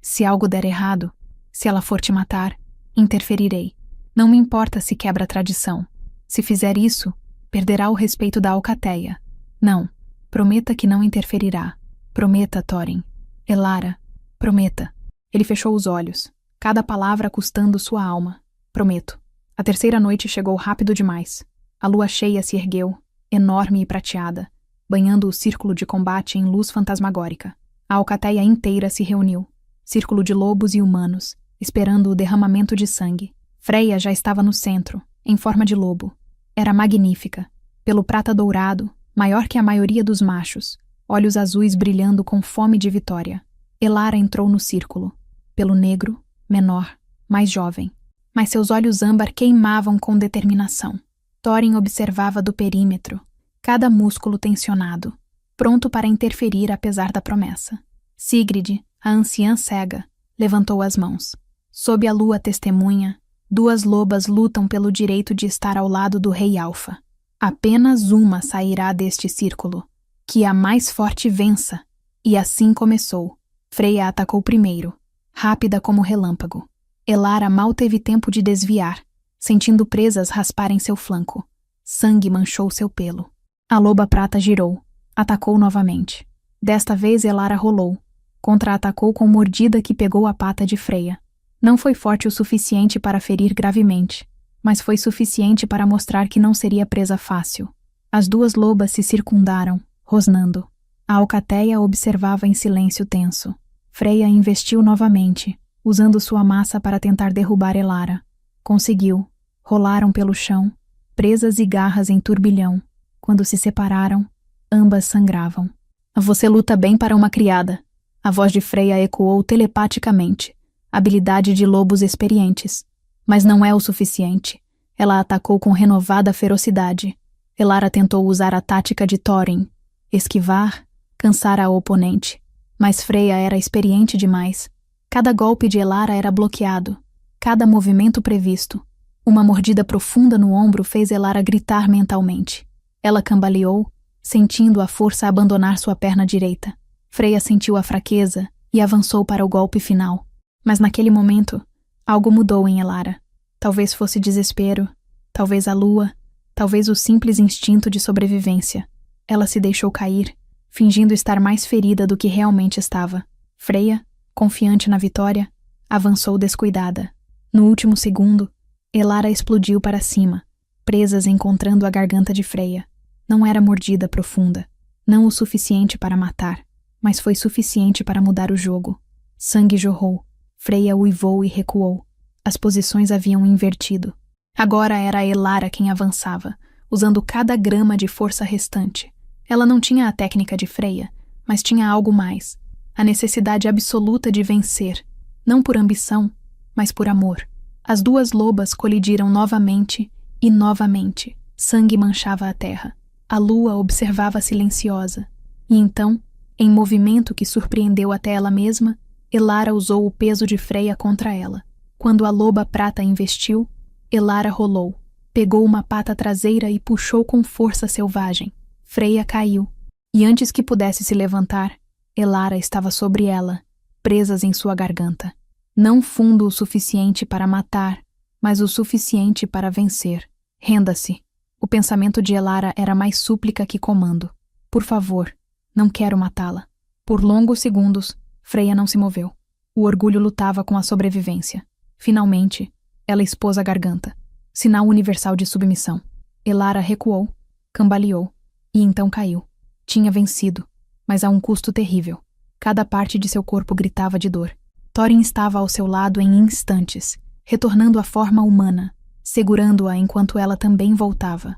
Se algo der errado, se ela for te matar, interferirei. Não me importa se quebra a tradição. Se fizer isso, perderá o respeito da alcateia. Não, prometa que não interferirá. Prometa, Thorin. Elara, prometa. Ele fechou os olhos, cada palavra custando sua alma. Prometo. A 3ª noite chegou rápido demais. A lua cheia se ergueu, enorme e prateada, banhando o círculo de combate em luz fantasmagórica. A alcateia inteira se reuniu, círculo de lobos e humanos, esperando o derramamento de sangue. Freya já estava no centro, em forma de lobo. Era magnífica, pelo prata dourado, maior que a maioria dos machos, olhos azuis brilhando com fome de vitória. Elara entrou no círculo, pelo negro, menor, mais jovem. Mas seus olhos âmbar queimavam com determinação. Thorin observava do perímetro, cada músculo tensionado, pronto para interferir apesar da promessa. Sigrid, a anciã cega, levantou as mãos. Sob a lua testemunha, 2 lobas lutam pelo direito de estar ao lado do rei Alfa. Apenas uma sairá deste círculo. Que a mais forte vença. E assim começou. Freya atacou primeiro, rápida como relâmpago. Elara mal teve tempo de desviar, sentindo presas rasparem seu flanco. Sangue manchou seu pelo. A loba prata girou, atacou novamente. Desta vez Elara rolou, contra-atacou com mordida que pegou a pata de Freya. Não foi forte o suficiente para ferir gravemente, mas foi suficiente para mostrar que não seria presa fácil. As 2 lobas se circundaram, rosnando. A alcateia observava em silêncio tenso. Freya investiu novamente, usando sua massa para tentar derrubar Elara. Conseguiu. Rolaram pelo chão, presas e garras em turbilhão. Quando se separaram, ambas sangravam. Você luta bem para uma criada. A voz de Freya ecoou telepaticamente. Habilidade de lobos experientes. Mas não é o suficiente. Ela atacou com renovada ferocidade. Elara tentou usar a tática de Thorin. Esquivar, cansar a oponente. Mas Freya era experiente demais. Cada golpe de Elara era bloqueado. Cada movimento previsto. Uma mordida profunda no ombro fez Elara gritar mentalmente. Ela cambaleou, sentindo a força abandonar sua perna direita. Freya sentiu a fraqueza e avançou para o golpe final. Mas naquele momento, algo mudou em Elara. Talvez fosse desespero, talvez a lua, talvez o simples instinto de sobrevivência. Ela se deixou cair, fingindo estar mais ferida do que realmente estava. Freya, confiante na vitória, avançou descuidada. No último segundo, Elara explodiu para cima, presas encontrando a garganta de Freya. Não era mordida profunda, não o suficiente para matar, mas foi suficiente para mudar o jogo. Sangue jorrou. Freya uivou e recuou. As posições haviam invertido. Agora era Elara quem avançava, usando cada grama de força restante. Ela não tinha a técnica de Freya, mas tinha algo mais. A necessidade absoluta de vencer, não por ambição, mas por amor. As duas lobas colidiram novamente e novamente. Sangue manchava a terra. A lua observava silenciosa. E então, em movimento que surpreendeu até ela mesma, Elara usou o peso de Freya contra ela. Quando a loba prata investiu, Elara rolou, pegou uma pata traseira e puxou com força selvagem. Freya caiu, e antes que pudesse se levantar, Elara estava sobre ela, presas em sua garganta. Não fundo o suficiente para matar, mas o suficiente para vencer. Renda-se. O pensamento de Elara era mais súplica que comando. Por favor, não quero matá-la. Por longos segundos, Freya não se moveu. O orgulho lutava com a sobrevivência. Finalmente, ela expôs a garganta. Sinal universal de submissão. Elara recuou, cambaleou, e então caiu. Tinha vencido, mas a um custo terrível. Cada parte de seu corpo gritava de dor. Thorin estava ao seu lado em instantes, retornando à forma humana, segurando-a enquanto ela também voltava.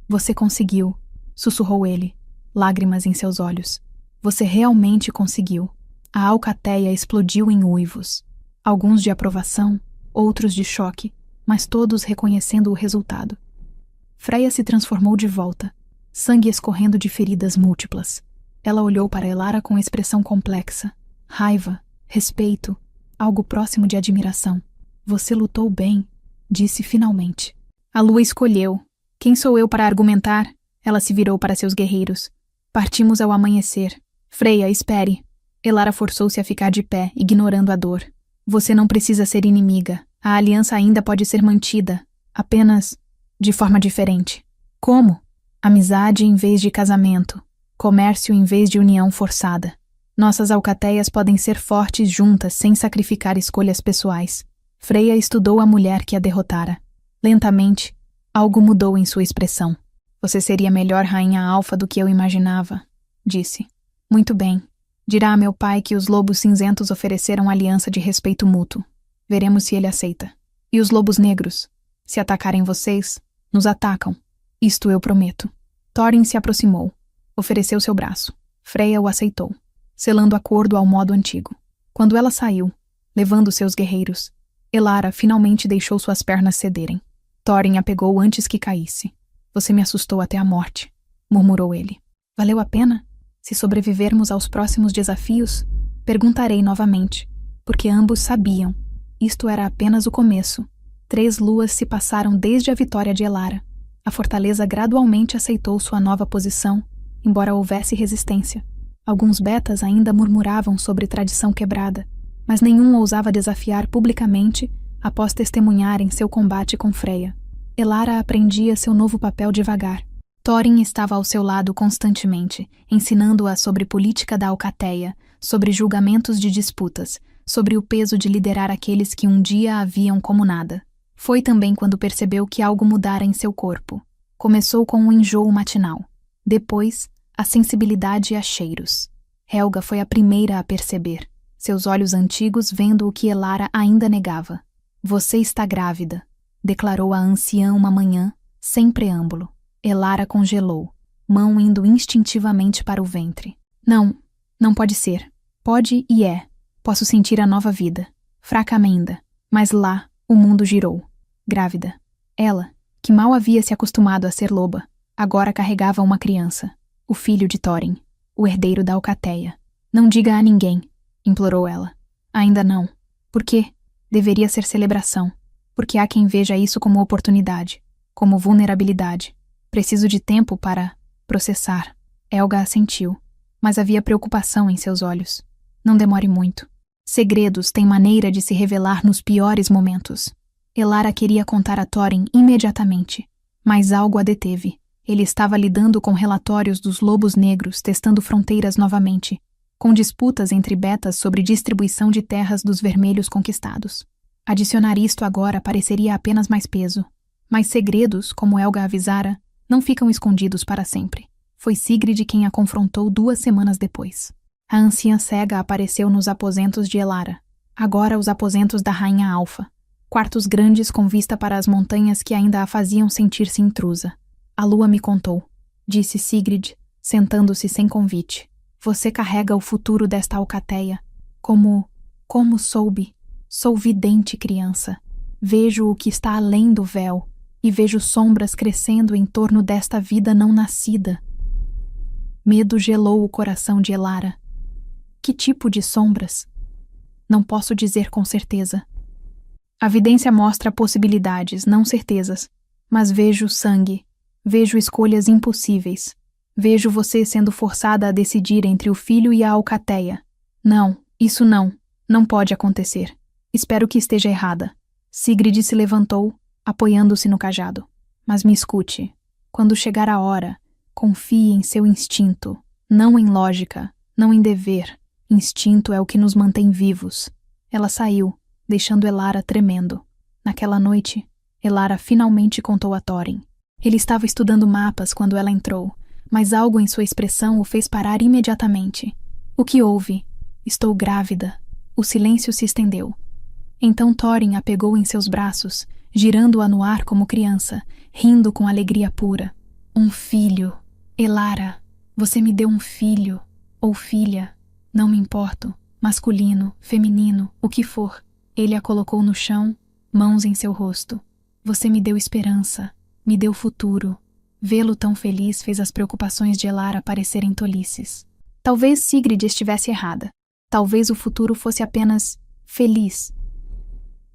Você conseguiu, sussurrou ele, lágrimas em seus olhos. Você realmente conseguiu. A alcateia explodiu em uivos. Alguns de aprovação, outros de choque, mas todos reconhecendo o resultado. Freya se transformou de volta, sangue escorrendo de feridas múltiplas. Ela olhou para Elara com expressão complexa. Raiva, respeito, algo próximo de admiração. Você lutou bem, disse finalmente. A lua escolheu. Quem sou eu para argumentar? Ela se virou para seus guerreiros. Partimos ao amanhecer. Freya, espere. Elara forçou-se a ficar de pé, ignorando a dor. Você não precisa ser inimiga. A aliança ainda pode ser mantida, apenas de forma diferente. Como? Amizade em vez de casamento. Comércio em vez de união forçada. Nossas alcateias podem ser fortes juntas sem sacrificar escolhas pessoais. Freya estudou a mulher que a derrotara. Lentamente, algo mudou em sua expressão. Você seria melhor rainha alfa do que eu imaginava, disse. Muito bem. Dirá a meu pai que os lobos cinzentos ofereceram aliança de respeito mútuo. Veremos se ele aceita. E os lobos negros? Se atacarem vocês, nos atacam. Isto eu prometo. Thorin se aproximou. Ofereceu seu braço. Freya o aceitou, selando acordo ao modo antigo. Quando ela saiu, levando seus guerreiros, Elara finalmente deixou suas pernas cederem. Thorin a pegou antes que caísse. Você me assustou até a morte, murmurou ele. Valeu a pena? Se sobrevivermos aos próximos desafios, perguntarei novamente, porque ambos sabiam. Isto era apenas o começo. 3 luas se passaram desde a vitória de Elara. A fortaleza gradualmente aceitou sua nova posição, embora houvesse resistência. Alguns betas ainda murmuravam sobre tradição quebrada, mas nenhum ousava desafiar publicamente após testemunharem seu combate com Freya. Elara aprendia seu novo papel devagar. Thorin estava ao seu lado constantemente, ensinando-a sobre política da alcateia, sobre julgamentos de disputas, sobre o peso de liderar aqueles que um dia a viam como nada. Foi também quando percebeu que algo mudara em seu corpo. Começou com um enjoo matinal. Depois, a sensibilidade a cheiros. Helga foi a primeira a perceber, seus olhos antigos vendo o que Elara ainda negava. Você está grávida, declarou a anciã uma manhã, sem preâmbulo. Elara congelou, mão indo instintivamente para o ventre. Não pode ser. Pode e é. Posso sentir a nova vida. Fraca ainda. Mas lá, o mundo girou. Grávida. Ela, que mal havia se acostumado a ser loba, agora carregava uma criança. O filho de Thorin. O herdeiro da alcateia. Não diga a ninguém, implorou ela. Ainda não. Por quê? Deveria ser celebração. Porque há quem veja isso como oportunidade, como vulnerabilidade. Preciso de tempo para processar. Helga assentiu, mas havia preocupação em seus olhos. Não demore muito. Segredos têm maneira de se revelar nos piores momentos. Elara queria contar a Thorin imediatamente, mas algo a deteve. Ele estava lidando com relatórios dos lobos negros testando fronteiras novamente, com disputas entre betas sobre distribuição de terras dos vermelhos conquistados. Adicionar isto agora pareceria apenas mais peso. Mas segredos, como Helga avisara, não ficam escondidos para sempre. Foi Sigrid quem a confrontou 2 semanas depois. A anciã cega apareceu nos aposentos de Elara. Agora os aposentos da rainha Alfa. Quartos grandes com vista para as montanhas que ainda a faziam sentir-se intrusa. A lua me contou, disse Sigrid, sentando-se sem convite. Você carrega o futuro desta alcateia. Como soube? Sou vidente, criança. Vejo o que está além do véu e vejo sombras crescendo em torno desta vida não nascida. Medo gelou o coração de Elara. Que tipo de sombras? Não posso dizer com certeza. A vidência mostra possibilidades, não certezas, mas vejo sangue, vejo escolhas impossíveis. Vejo você sendo forçada a decidir entre o filho e a alcateia. Não, isso não pode acontecer. Espero que esteja errada. Sigrid se levantou, apoiando-se no cajado. Mas me escute. Quando chegar a hora, confie em seu instinto, não em lógica, não em dever. Instinto é o que nos mantém vivos. Ela saiu, deixando Elara tremendo. Naquela noite, Elara finalmente contou a Thorin. Ele estava estudando mapas quando ela entrou, mas algo em sua expressão o fez parar imediatamente. O que houve? Estou grávida. O silêncio se estendeu. Então Thorin a pegou em seus braços, girando-a no ar como criança, rindo com alegria pura. Um filho. Elara, você me deu um filho. Ou filha. Não me importo. Masculino, feminino, o que for. Ele a colocou no chão, mãos em seu rosto. Você me deu esperança. Me deu futuro. Vê-lo tão feliz fez as preocupações de Elara parecerem tolices. Talvez Sigrid estivesse errada. Talvez o futuro fosse apenas feliz.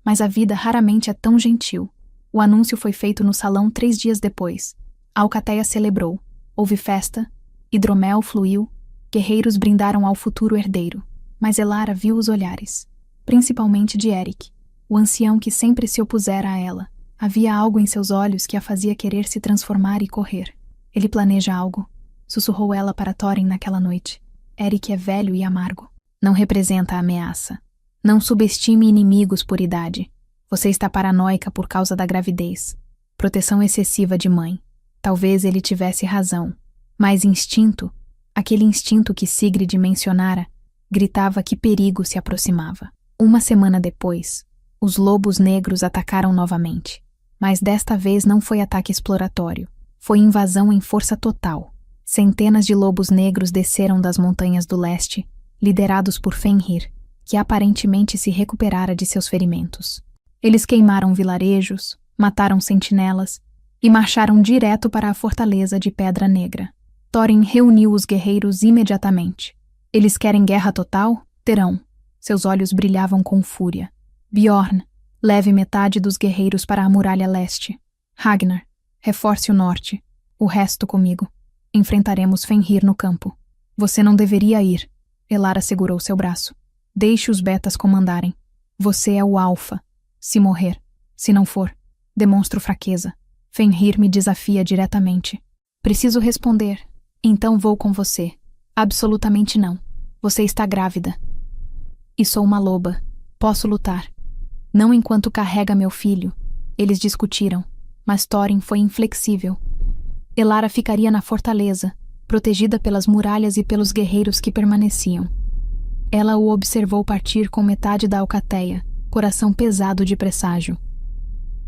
Mas a vida raramente é tão gentil. O anúncio foi feito no salão 3 dias depois. A alcateia celebrou. Houve festa, hidromel fluiu, guerreiros brindaram ao futuro herdeiro. Mas Elara viu os olhares, principalmente de Eric, o ancião que sempre se opusera a ela. Havia algo em seus olhos que a fazia querer se transformar e correr. Ele planeja algo, sussurrou ela para Thorin naquela noite. Eric é velho e amargo. Não representa a ameaça. Não subestime inimigos por idade. Você está paranoica por causa da gravidez. Proteção excessiva de mãe. Talvez ele tivesse razão. Mas instinto, aquele instinto que Sigrid mencionara, gritava que perigo se aproximava. 1 semana depois, os lobos negros atacaram novamente. Mas desta vez não foi ataque exploratório. Foi invasão em força total. Centenas de lobos negros desceram das montanhas do leste, liderados por Fenrir, que aparentemente se recuperara de seus ferimentos. Eles queimaram vilarejos, mataram sentinelas e marcharam direto para a fortaleza de Pedra Negra. Thorin reuniu os guerreiros imediatamente. Eles querem guerra total? Terão. Seus olhos brilhavam com fúria. Bjorn, leve metade dos guerreiros para a muralha leste. Ragnar, reforce o norte. O resto comigo. Enfrentaremos Fenrir no campo. Você não deveria ir. Elara segurou seu braço. Deixe os betas comandarem. Você é o alfa. Se morrer. Se não for, demonstro fraqueza. Fenrir me desafia diretamente. Preciso responder. Então vou com você. Absolutamente não. Você está grávida. E sou uma loba. Posso lutar. Não enquanto carrega meu filho. Eles discutiram, mas Thorin foi inflexível. Elara ficaria na fortaleza, protegida pelas muralhas e pelos guerreiros que permaneciam. Ela o observou partir com metade da alcateia, coração pesado de presságio.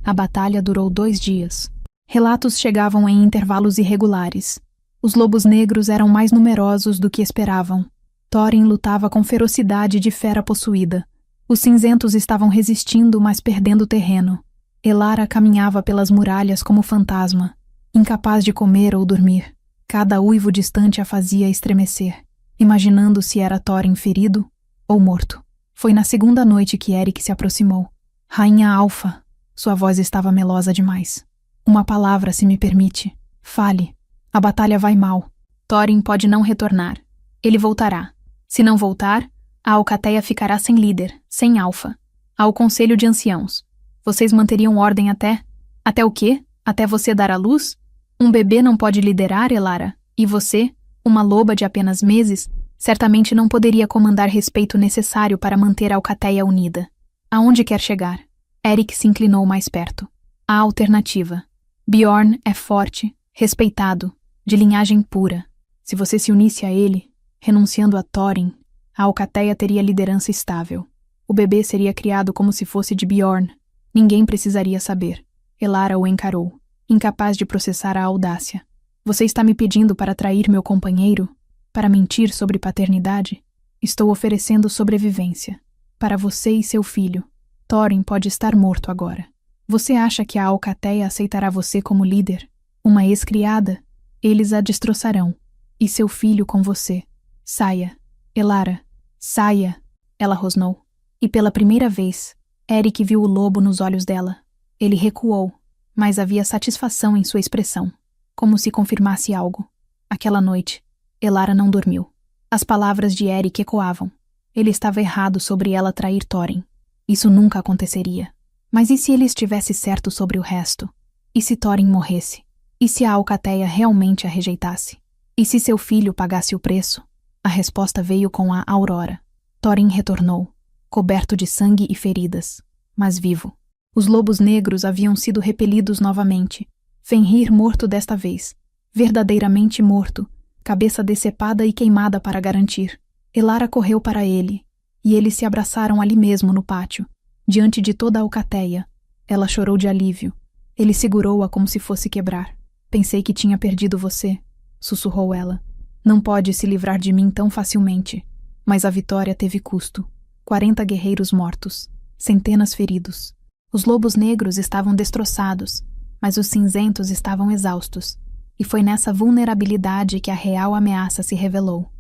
A batalha durou 2 dias. Relatos chegavam em intervalos irregulares. Os lobos negros eram mais numerosos do que esperavam. Thorin lutava com ferocidade de fera possuída. Os cinzentos estavam resistindo, mas perdendo terreno. Elara caminhava pelas muralhas como fantasma, incapaz de comer ou dormir. Cada uivo distante a fazia estremecer, imaginando se era Thorin ferido ou morto. Foi na 2ª noite que Eric se aproximou. Rainha Alfa, sua voz estava melosa demais. Uma palavra, se me permite. Fale. A batalha vai mal. Thorin pode não retornar. Ele voltará. Se não voltar, a alcateia ficará sem líder, sem alfa. Há o conselho de anciãos. Vocês manteriam ordem até... Até o quê? Até você dar à luz? Um bebê não pode liderar, Elara? E você, uma loba de apenas meses, certamente não poderia comandar respeito necessário para manter a alcateia unida. Aonde quer chegar? Eric se inclinou mais perto. Há alternativa. Bjorn é forte, respeitado, de linhagem pura. Se você se unisse a ele, renunciando a Thorin, a alcateia teria liderança estável. O bebê seria criado como se fosse de Bjorn. Ninguém precisaria saber. Elara o encarou, incapaz de processar a audácia. Você está me pedindo para trair meu companheiro? Para mentir sobre paternidade? Estou oferecendo sobrevivência. Para você e seu filho. Thorin pode estar morto agora. Você acha que a alcateia aceitará você como líder? Uma ex-criada? Eles a destroçarão. E seu filho com você. Saia. Elara. Saia. Ela rosnou. E pela primeira vez, Eric viu o lobo nos olhos dela. Ele recuou, mas havia satisfação em sua expressão, como se confirmasse algo. Aquela noite, Elara não dormiu. As palavras de Eric ecoavam. Ele estava errado sobre ela trair Thorin. Isso nunca aconteceria. Mas e se ele estivesse certo sobre o resto? E se Thorin morresse? E se a alcateia realmente a rejeitasse? E se seu filho pagasse o preço? A resposta veio com a aurora. Thorin retornou, coberto de sangue e feridas, mas vivo. Os lobos negros haviam sido repelidos novamente. Fenrir morto desta vez. Verdadeiramente morto, cabeça decepada e queimada para garantir. Elara correu para ele, e eles se abraçaram ali mesmo no pátio, diante de toda a alcateia. Ela chorou de alívio. Ele segurou-a como se fosse quebrar. Pensei que tinha perdido você, sussurrou ela. Não pode se livrar de mim tão facilmente. Mas a vitória teve custo. 40 guerreiros mortos, centenas feridos. Os lobos negros estavam destroçados, mas os cinzentos estavam exaustos. E foi nessa vulnerabilidade que a real ameaça se revelou.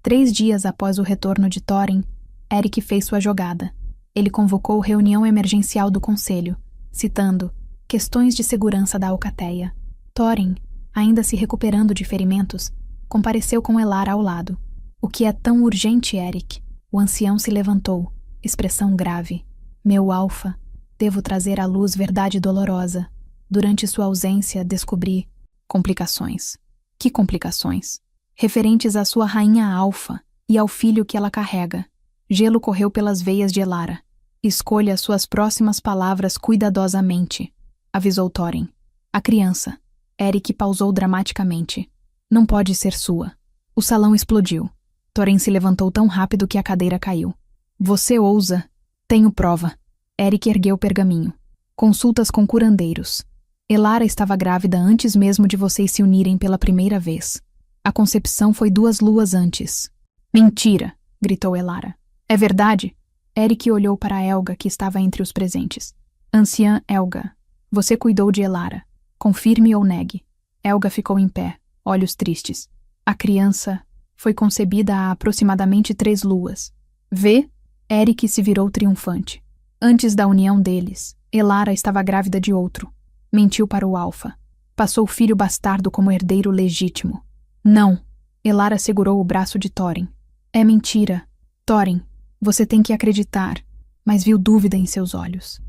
3 dias após o retorno de Thorin, Eric fez sua jogada. Ele convocou reunião emergencial do conselho, citando questões de segurança da alcateia. Thorin, ainda se recuperando de ferimentos, compareceu com Elara ao lado. O que é tão urgente, Eric? O ancião se levantou, expressão grave. Meu alfa, devo trazer à luz verdade dolorosa. Durante sua ausência, descobri complicações. Que complicações? Referentes à sua rainha alfa e ao filho que ela carrega. Gelo correu pelas veias de Elara. Escolha suas próximas palavras cuidadosamente, avisou Thorin. A criança. Eric pausou dramaticamente. Não pode ser sua. O salão explodiu. Thorin se levantou tão rápido que a cadeira caiu. Você ousa? Tenho prova. Eric ergueu o pergaminho. Consultas com curandeiros. Elara estava grávida antes mesmo de vocês se unirem pela primeira vez. A concepção foi 2 luas antes. Mentira! Gritou Elara. É verdade? Eric olhou para Elga, que estava entre os presentes. Anciã Elga, você cuidou de Elara. Confirme ou negue. Elga ficou em pé, olhos tristes. A criança foi concebida há aproximadamente 3 luas. Vê? Eric se virou triunfante. Antes da união deles, Elara estava grávida de outro. Mentiu para o alfa. Passou o filho bastardo como herdeiro legítimo. Não. Elara segurou o braço de Thorin. É mentira. Thorin, você tem que acreditar. Mas viu dúvida em seus olhos.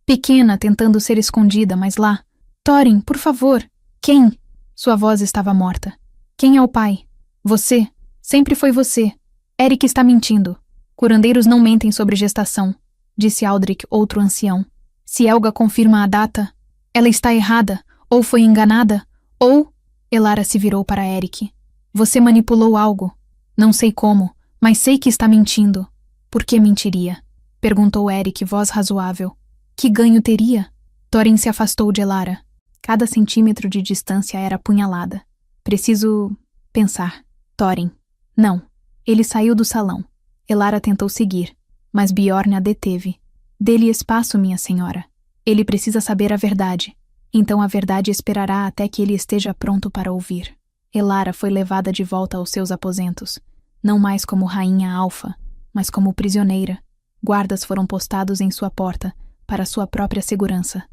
Pequena, tentando ser escondida, mas lá. Thorin, por favor. Quem? Sua voz estava morta. Quem é o pai? Você. Sempre foi você. Eric está mentindo. Curandeiros não mentem sobre gestação, disse Aldrich, outro ancião. Se Elga confirma a data, ela está errada, ou foi enganada, ou... Elara se virou para Eric. Você manipulou algo. Não sei como, mas sei que está mentindo. Por que mentiria? Perguntou Eric, voz razoável. Que ganho teria? Thorin se afastou de Elara. Cada centímetro de distância era punhalada. Preciso... pensar. Thorin. Não. Ele saiu do salão. Elara tentou seguir, mas Bjorn a deteve. Dê-lhe espaço, minha senhora. Ele precisa saber a verdade. Então a verdade esperará até que ele esteja pronto para ouvir. Elara foi levada de volta aos seus aposentos, não mais como rainha alfa, mas como prisioneira. Guardas foram postados em sua porta, para sua própria segurança.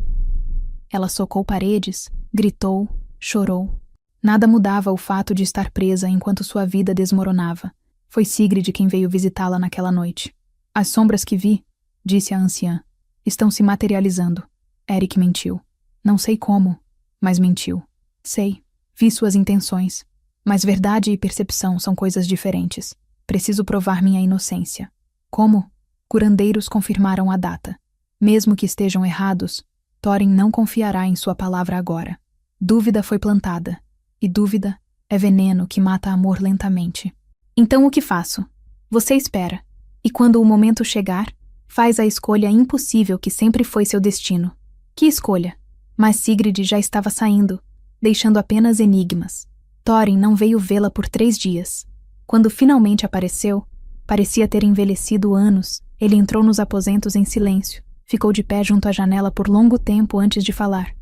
Ela socou paredes, gritou, chorou. Nada mudava o fato de estar presa enquanto sua vida desmoronava. Foi Sigrid quem veio visitá-la naquela noite. As sombras que vi, disse a anciã, estão se materializando. Eric mentiu. Não sei como, mas mentiu. Sei, vi suas intenções. Mas verdade e percepção são coisas diferentes. Preciso provar minha inocência. Como? Curandeiros confirmaram a data. Mesmo que estejam errados, Thorin não confiará em sua palavra agora. Dúvida foi plantada. E dúvida é veneno que mata amor lentamente. Então o que faço? Você espera. E quando o momento chegar, Faz a escolha impossível que sempre foi seu destino. Que escolha? Mas Sigrid já estava saindo, deixando apenas enigmas. Thorin não veio vê-la por 3 dias. Quando finalmente apareceu, parecia ter envelhecido anos. Ele entrou nos aposentos em silêncio. Ficou de pé junto à janela por longo tempo antes de falar.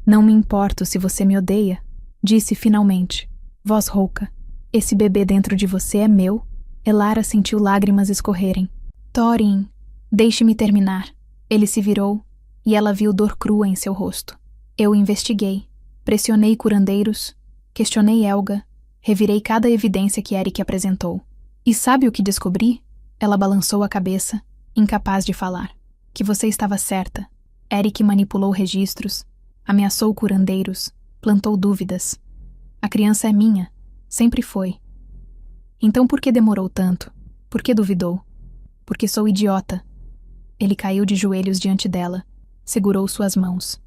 Não me importo se você me odeia, disse finalmente, voz rouca. Esse bebê dentro de você é meu? Elara sentiu lágrimas escorrerem. Thorin, deixe-me terminar. Ele se virou e ela viu dor crua em seu rosto. Eu investiguei, pressionei curandeiros, questionei Helga, revirei cada evidência que Erik apresentou. E sabe o que descobri? Ela balançou a cabeça, incapaz de falar. Que você estava certa. Erik manipulou registros, ameaçou curandeiros, plantou dúvidas. A criança é minha, sempre foi. Então por que demorou tanto? Por que duvidou? Porque sou idiota. Ele caiu de joelhos diante dela, segurou suas mãos.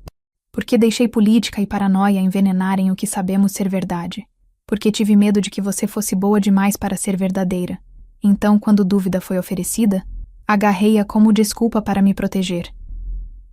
Porque deixei política e paranoia envenenarem o que sabemos ser verdade. Porque tive medo de que você fosse boa demais para ser verdadeira. Então, quando dúvida foi oferecida, agarrei-a como desculpa para me proteger.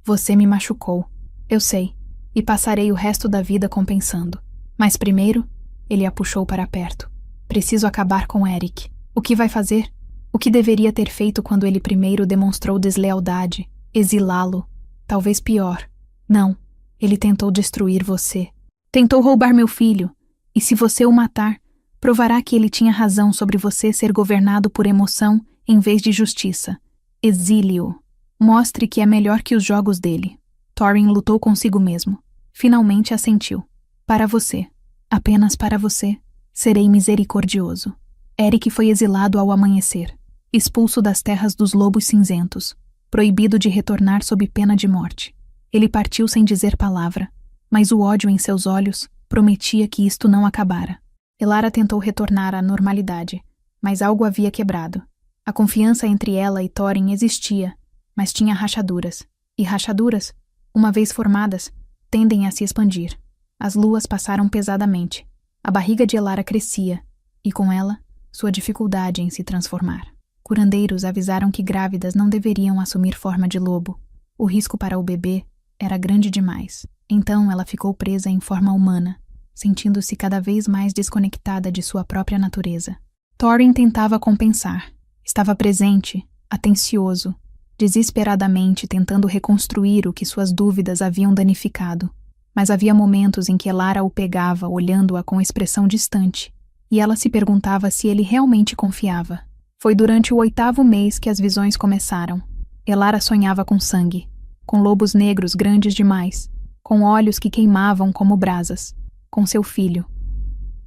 Você me machucou, eu sei, e passarei o resto da vida compensando. Mas primeiro, ele a puxou para perto. Preciso acabar com Erik. O que vai fazer? O que deveria ter feito quando ele primeiro demonstrou deslealdade? Exilá-lo. Talvez pior. Não, ele tentou destruir você. Tentou roubar meu filho. E se você o matar, provará que ele tinha razão sobre você ser governado por emoção em vez de justiça. Exílio. Mostre que é melhor que os jogos dele. Thorin lutou consigo mesmo. Finalmente assentiu. Para você. Apenas para você. Serei misericordioso. Erik foi exilado ao amanhecer. Expulso das terras dos lobos cinzentos. Proibido de retornar sob pena de morte. Ele partiu sem dizer palavra. Mas o ódio em seus olhos prometia que isto não acabara. Elara tentou retornar à normalidade, mas algo havia quebrado. A confiança entre ela e Thorin existia, mas tinha rachaduras. E rachaduras, uma vez formadas, tendem a se expandir. As luas passaram pesadamente. A barriga de Elara crescia, e com ela, sua dificuldade em se transformar. Curandeiros avisaram que grávidas não deveriam assumir forma de lobo. O risco para o bebê era grande demais. Então ela ficou presa em forma humana, sentindo-se cada vez mais desconectada de sua própria natureza. Thorin tentava compensar. Estava presente, atencioso, desesperadamente tentando reconstruir o que suas dúvidas haviam danificado. Mas havia momentos em que Elara o pegava, olhando-a com expressão distante, e ela se perguntava se ele realmente confiava. Foi durante o 8º mês que as visões começaram. Elara sonhava com sangue, com lobos negros grandes demais, com olhos que queimavam como brasas, com seu filho.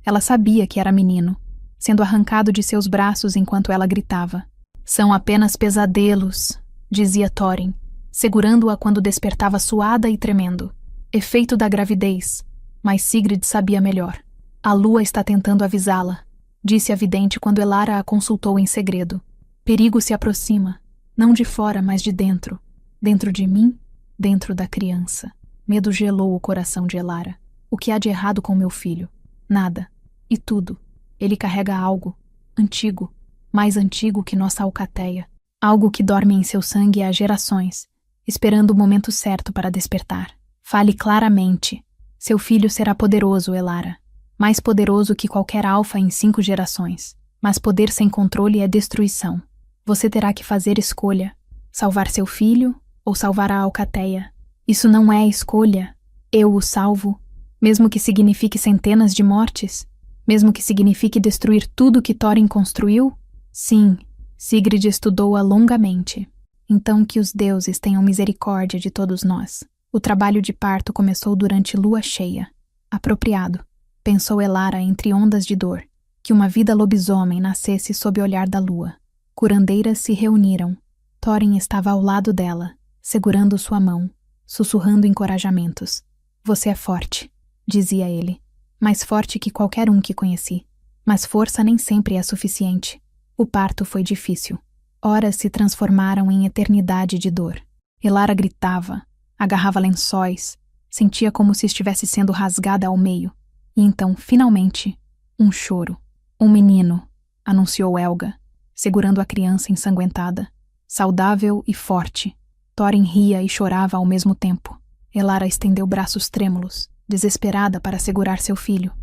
Ela sabia que era menino, sendo arrancado de seus braços enquanto ela gritava. São apenas pesadelos, dizia Thorin, segurando-a quando despertava suada e tremendo. Efeito da gravidez, mas Sigrid sabia melhor. A lua está tentando avisá-la, disse a vidente quando Elara a consultou em segredo. Perigo se aproxima, não de fora, mas de dentro. Dentro de mim, dentro da criança. Medo gelou o coração de Elara. O que há de errado com meu filho? Nada. E tudo. Ele carrega algo. Antigo. Mais antigo que nossa alcateia. Algo que dorme em seu sangue há gerações, esperando o momento certo para despertar. Fale claramente. Seu filho será poderoso, Elara. Mais poderoso que qualquer alfa em 5 gerações. Mas poder sem controle é destruição. Você terá que fazer escolha. Salvar seu filho ou salvar a alcateia. Isso não é escolha. Eu o salvo, mesmo que signifique centenas de mortes, mesmo que signifique destruir tudo que Thorin construiu? Sim, Sigrid estudou-a longamente. Então que os deuses tenham misericórdia de todos nós. O trabalho de parto começou durante lua cheia. Apropriado, pensou Elara entre ondas de dor, que uma vida lobisomem nascesse sob o olhar da lua. Curandeiras se reuniram. Thorin estava ao lado dela, segurando sua mão, sussurrando encorajamentos. Você é forte, dizia ele, mais forte que qualquer um que conheci. Mas força nem sempre é suficiente. O parto foi difícil. Horas se transformaram em eternidade de dor. Elara gritava, agarrava lençóis, sentia como se estivesse sendo rasgada ao meio. E então, finalmente, um choro. Um menino, anunciou Helga, segurando a criança ensanguentada. saudável e forte. Thorin ria e chorava ao mesmo tempo. Elara estendeu braços trêmulos, desesperada para segurar seu filho.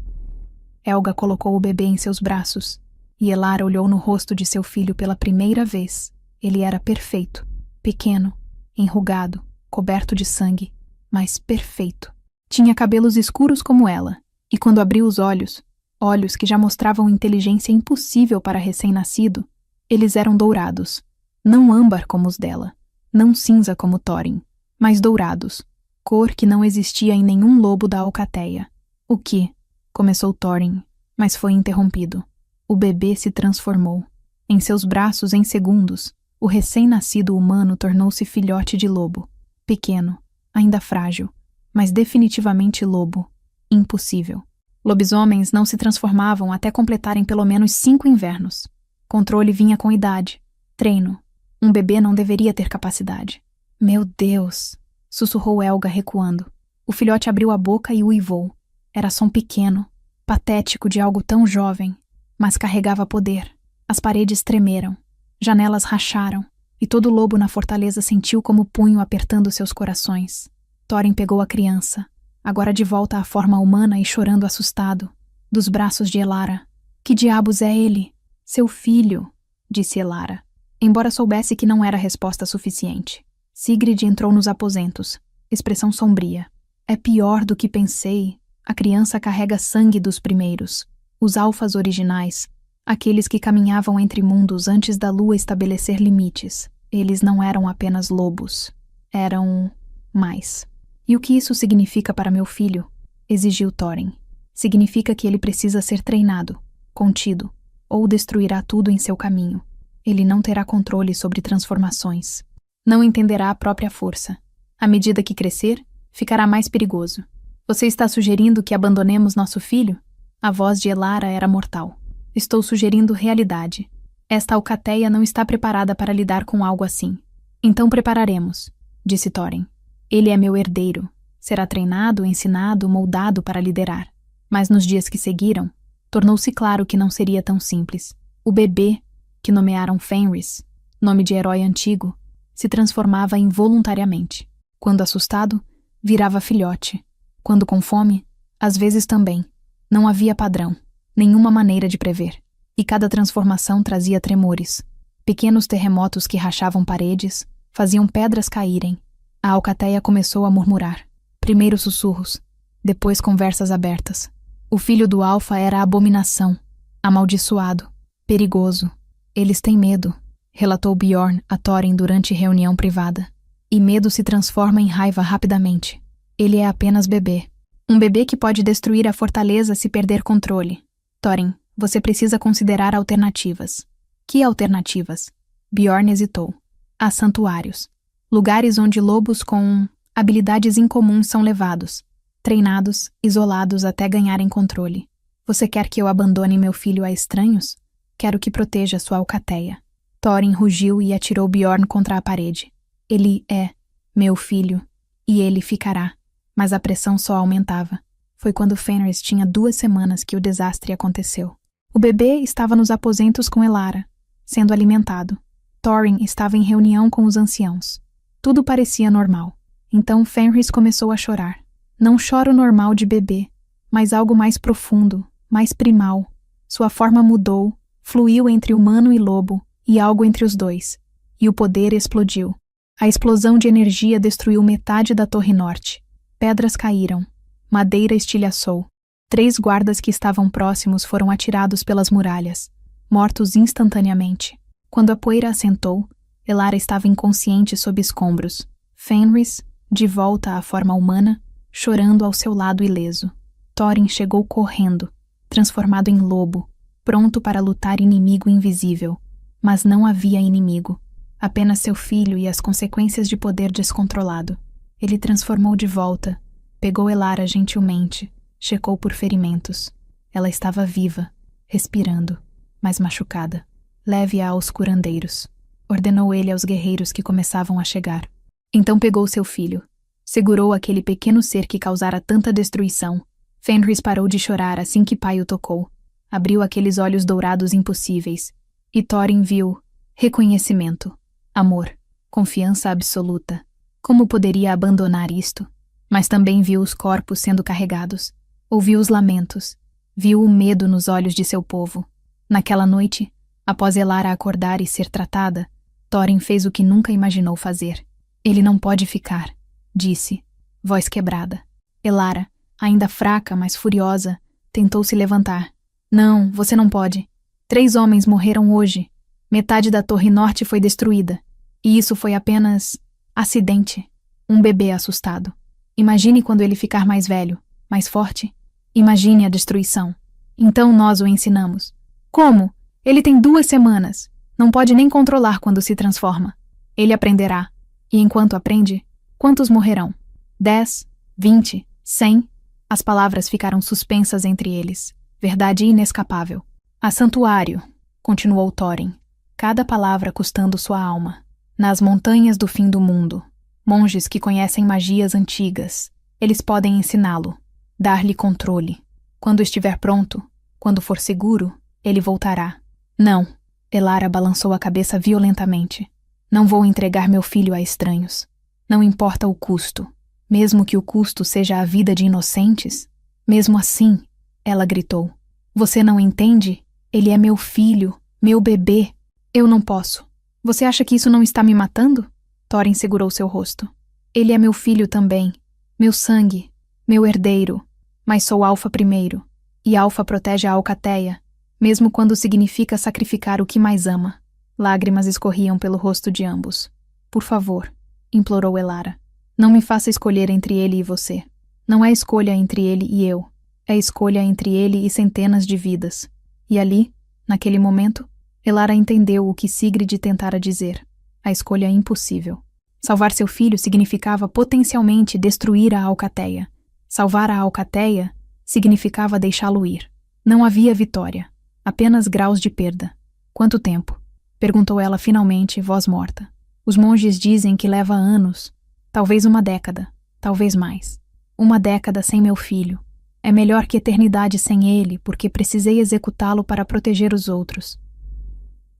Helga colocou o bebê em seus braços, e Elara olhou no rosto de seu filho pela primeira vez. Ele era perfeito, pequeno, enrugado, coberto de sangue, mas perfeito. Tinha cabelos escuros como ela, e quando abriu os olhos, olhos que já mostravam inteligência impossível para recém-nascido, eles eram dourados, não âmbar como os dela, não cinza como Thorin, mas dourados, cor que não existia em nenhum lobo da Alcateia. O que? Começou Thorin, mas foi interrompido. O bebê se transformou. Em seus braços, em segundos, o recém-nascido humano tornou-se filhote de lobo. Pequeno, ainda frágil, mas definitivamente lobo. Impossível. Lobisomens não se transformavam até completarem pelo menos 5 invernos. Controle vinha com idade. Treino. Um bebê não deveria ter capacidade. Meu Deus! Sussurrou Helga recuando. O filhote abriu a boca e uivou. Era som pequeno, patético de algo tão jovem, mas carregava poder. As paredes tremeram, janelas racharam, e todo lobo na fortaleza sentiu como o punho apertando seus corações. Thorin pegou a criança, agora de volta à forma humana e chorando assustado, dos braços de Elara. Que diabos é ele? Seu filho, disse Elara, embora soubesse que não era resposta suficiente. Sigrid entrou nos aposentos, expressão sombria. É pior do que pensei. A criança carrega sangue dos primeiros, os alfas originais, aqueles que caminhavam entre mundos antes da lua estabelecer limites. Eles não eram apenas lobos, eram mais. E o que isso significa para meu filho? Exigiu Thorin. Significa que ele precisa ser treinado, contido, ou destruirá tudo em seu caminho. Ele não terá controle sobre transformações. Não entenderá a própria força. À medida que crescer, ficará mais perigoso. Você está sugerindo que abandonemos nosso filho? A voz de Elara era mortal. Estou sugerindo realidade. Esta Alcateia não está preparada para lidar com algo assim. Então prepararemos, disse Thorin. Ele é meu herdeiro. Será treinado, ensinado, moldado para liderar. Mas nos dias que seguiram, tornou-se claro que não seria tão simples. O bebê, que nomearam Fenris, nome de herói antigo, se transformava involuntariamente. Quando assustado, virava filhote. Quando com fome, às vezes também. Não havia padrão, nenhuma maneira de prever. E cada transformação trazia tremores. Pequenos terremotos que rachavam paredes, faziam pedras caírem. A Alcateia começou a murmurar. Primeiro sussurros, depois conversas abertas. O filho do Alfa era abominação, amaldiçoado, perigoso. Eles têm medo, relatou Bjorn a Thorin durante reunião privada. E medo se transforma em raiva rapidamente. Ele é apenas bebê. Um bebê que pode destruir a fortaleza se perder controle. Thorin, você precisa considerar alternativas. Que alternativas? Bjorn hesitou. Há santuários. Lugares onde lobos com habilidades incomuns são levados, treinados, isolados até ganharem controle. Você quer que eu abandone meu filho a estranhos? Quero que proteja sua Alcateia. Thorin rugiu e atirou Bjorn contra a parede. Ele é meu filho, e ele ficará. Mas a pressão só aumentava. Foi quando Fenris tinha 2 semanas que o desastre aconteceu. O bebê estava nos aposentos com Elara, sendo alimentado. Thorin estava em reunião com os anciãos. Tudo parecia normal. Então Fenris começou a chorar. Não choro normal de bebê, mas algo mais profundo, mais primal. Sua forma mudou, fluiu entre humano e lobo, e algo entre os dois. E o poder explodiu. A explosão de energia destruiu metade da Torre Norte. Pedras caíram. Madeira estilhaçou. 3 guardas que estavam próximos foram atirados pelas muralhas, mortos instantaneamente. Quando a poeira assentou, Elara estava inconsciente sob escombros. Fenris, de volta à forma humana, chorando ao seu lado ileso. Thorin chegou correndo, transformado em lobo, pronto para lutar inimigo invisível. Mas não havia inimigo, apenas seu filho e as consequências de poder descontrolado. Ele transformou de volta, pegou Elara gentilmente, checou por ferimentos. Ela estava viva, respirando, mas machucada. Leve-a aos curandeiros, ordenou ele aos guerreiros que começavam a chegar. Então pegou seu filho, segurou aquele pequeno ser que causara tanta destruição. Fenris parou de chorar assim que pai o tocou. Abriu aqueles olhos dourados impossíveis, e Thorin viu reconhecimento, Amor, confiança absoluta. Como poderia abandonar isto? Mas também viu os corpos sendo carregados. Ouviu os lamentos. Viu o medo nos olhos de seu povo. Naquela noite, após Elara acordar e ser tratada, Thorin fez o que nunca imaginou fazer. Ele não pode ficar, disse, voz quebrada. Elara, ainda fraca, mas furiosa, tentou se levantar. Não, você não pode. 3 homens morreram hoje. Metade da Torre Norte foi destruída. E isso foi apenas acidente. Um bebê assustado. Imagine quando ele ficar mais velho, mais forte. Imagine a destruição. Então nós o ensinamos. Como? Ele tem 2 semanas. Não pode nem controlar quando se transforma. Ele aprenderá. E enquanto aprende, quantos morrerão? 10, 20, 100? As palavras ficaram suspensas entre eles. Verdade inescapável. A santuário, continuou Thorin, cada palavra custando sua alma. Nas montanhas do fim do mundo. Monges que conhecem magias antigas. Eles podem ensiná-lo. Dar-lhe controle. Quando estiver pronto, quando for seguro, ele voltará. Não. Elara balançou a cabeça violentamente. Não vou entregar meu filho a estranhos. Não importa o custo. Mesmo que o custo seja a vida de inocentes. Mesmo assim, ela gritou. Você não entende? Ele é meu filho, meu bebê. Eu não posso. Você acha que isso não está me matando? Thorin segurou seu rosto. Ele é meu filho também. Meu sangue. Meu herdeiro. Mas sou Alfa primeiro. E Alfa protege a Alcateia. Mesmo quando significa sacrificar o que mais ama. Lágrimas escorriam pelo rosto de ambos. Por favor, implorou Elara. Não me faça escolher entre ele e você. Não é escolha entre ele e eu. É escolha entre ele e centenas de vidas. E ali, naquele momento, Elara entendeu o que Sigrid tentara dizer. A escolha impossível. Salvar seu filho significava potencialmente destruir a Alcateia. Salvar a Alcateia significava deixá-lo ir. Não havia vitória. Apenas graus de perda. Quanto tempo? Perguntou ela finalmente, voz morta. Os monges dizem que leva anos. Talvez 1 década. Talvez mais. 1 década sem meu filho. É melhor que eternidade sem ele, porque precisei executá-lo para proteger os outros.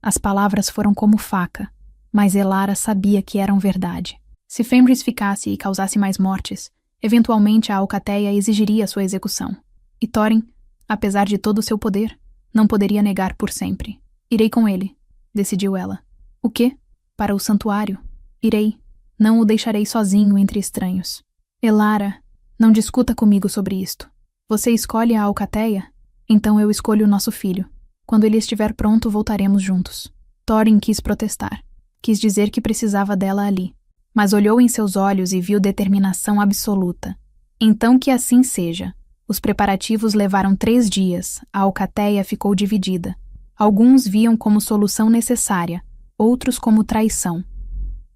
As palavras foram como faca, mas Elara sabia que eram verdade. Se Fenris ficasse e causasse mais mortes, eventualmente a Alcateia exigiria sua execução. E Thorin, apesar de todo o seu poder, não poderia negar por sempre. Irei com ele, decidiu ela. O quê? Para o santuário. Irei. Não o deixarei sozinho entre estranhos. Elara, não discuta comigo sobre isto. Você escolhe a Alcateia? Então eu escolho o nosso filho. Quando ele estiver pronto, voltaremos juntos. Thorin quis protestar. Quis dizer que precisava dela ali. Mas olhou em seus olhos e viu determinação absoluta. Então que assim seja. Os preparativos levaram 3 dias. A Alcateia ficou dividida. Alguns viam como solução necessária, outros como traição.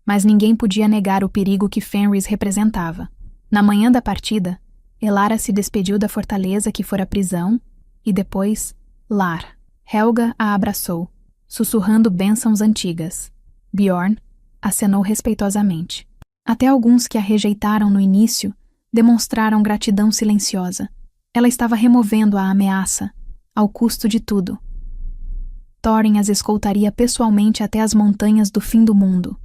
Mas ninguém podia negar o perigo que Fenris representava. Na manhã da partida, Elara se despediu da fortaleza que fora prisão e depois, lar. Helga a abraçou, sussurrando bênçãos antigas. Bjorn acenou respeitosamente. Até alguns que a rejeitaram no início demonstraram gratidão silenciosa. Ela estava removendo a ameaça, ao custo de tudo. Thorin as escoltaria pessoalmente até as montanhas do fim do mundo.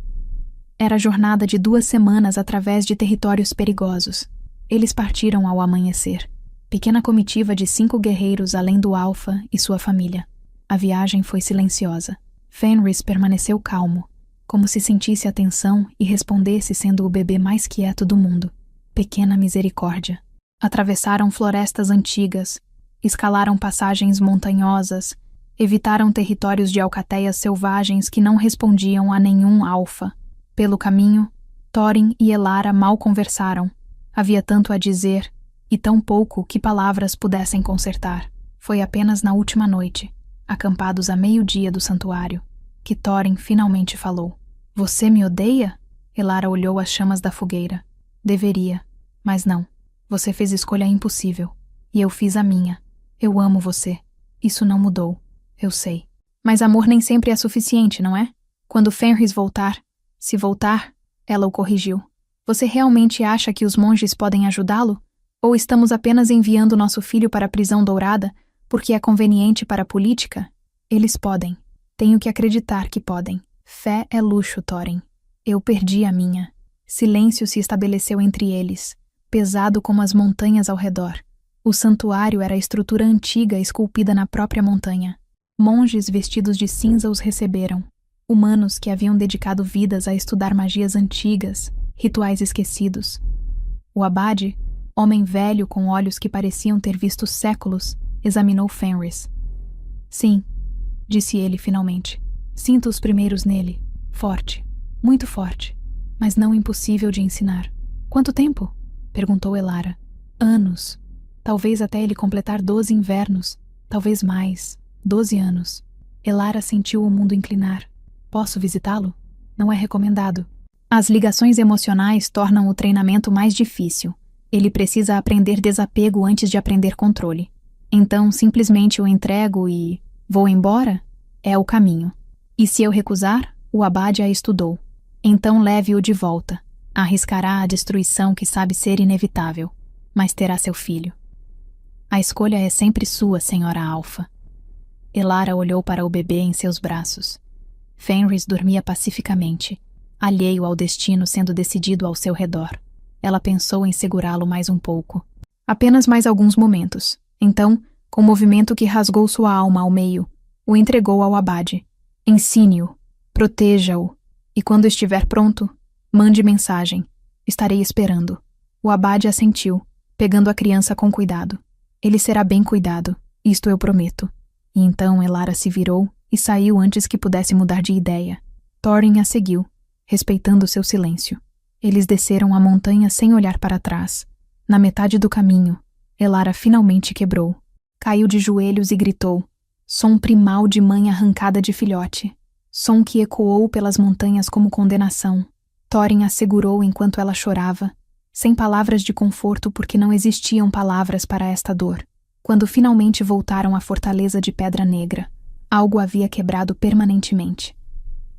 Era jornada de 2 semanas através de territórios perigosos. Eles partiram ao amanhecer. Pequena comitiva de 5 guerreiros além do Alfa e sua família. A viagem foi silenciosa. Fenris permaneceu calmo, como se sentisse a tensão e respondesse sendo o bebê mais quieto do mundo. Pequena misericórdia. Atravessaram florestas antigas, escalaram passagens montanhosas, evitaram territórios de alcateias selvagens que não respondiam a nenhum Alfa. Pelo caminho, Thorin e Elara mal conversaram. Havia tanto a dizer, e tão pouco que palavras pudessem consertar. Foi apenas na última noite, acampados a meio-dia do santuário, que Thorin finalmente falou. Você me odeia? Elara olhou as chamas da fogueira. Deveria, mas não. Você fez escolha impossível, e eu fiz a minha. Eu amo você. Isso não mudou. Eu sei. Mas amor nem sempre é suficiente, não é? Quando Fenris voltar, se voltar, ela o corrigiu. Você realmente acha que os monges podem ajudá-lo? Ou estamos apenas enviando nosso filho para a prisão dourada porque é conveniente para a política? Eles podem. Tenho que acreditar que podem. Fé é luxo, Thorin. Eu perdi a minha. Silêncio se estabeleceu entre eles, pesado como as montanhas ao redor. O santuário era a estrutura antiga esculpida na própria montanha. Monges vestidos de cinza os receberam. Humanos que haviam dedicado vidas a estudar magias antigas, rituais esquecidos. O abade, homem velho com olhos que pareciam ter visto séculos, examinou Fenris. Sim, disse ele finalmente. Sinto os primeiros nele. Forte, muito forte, mas não impossível de ensinar. Quanto tempo? Perguntou Elara. Anos. Talvez até ele completar 12 invernos. Talvez mais. 12 anos. Elara sentiu o mundo inclinar. Posso visitá-lo? Não é recomendado. As ligações emocionais tornam o treinamento mais difícil. Ele precisa aprender desapego antes de aprender controle. Então, simplesmente o entrego e... vou embora? É o caminho. E se eu recusar? O abade a estudou. Então leve-o de volta. Arriscará a destruição que sabe ser inevitável, mas terá seu filho. A escolha é sempre sua, senhora Alfa. Elara olhou para o bebê em seus braços. Fenris dormia pacificamente, alheio ao destino sendo decidido ao seu redor. Ela pensou em segurá-lo mais um pouco. Apenas mais alguns momentos. Então, com um movimento que rasgou sua alma ao meio, o entregou ao abade. Ensine-o, proteja-o, e quando estiver pronto, mande mensagem. Estarei esperando. O abade assentiu, pegando a criança com cuidado. Ele será bem cuidado, isto eu prometo. E então Elara se virou e saiu antes que pudesse mudar de ideia. Thorin a seguiu, respeitando seu silêncio. Eles desceram a montanha sem olhar para trás. Na metade do caminho, Elara finalmente quebrou. Caiu de joelhos e gritou. Som primal de mãe arrancada de filhote. Som que ecoou pelas montanhas como condenação. Thorin a segurou enquanto ela chorava, sem palavras de conforto porque não existiam palavras para esta dor. Quando finalmente voltaram à fortaleza de Pedra Negra, algo havia quebrado permanentemente.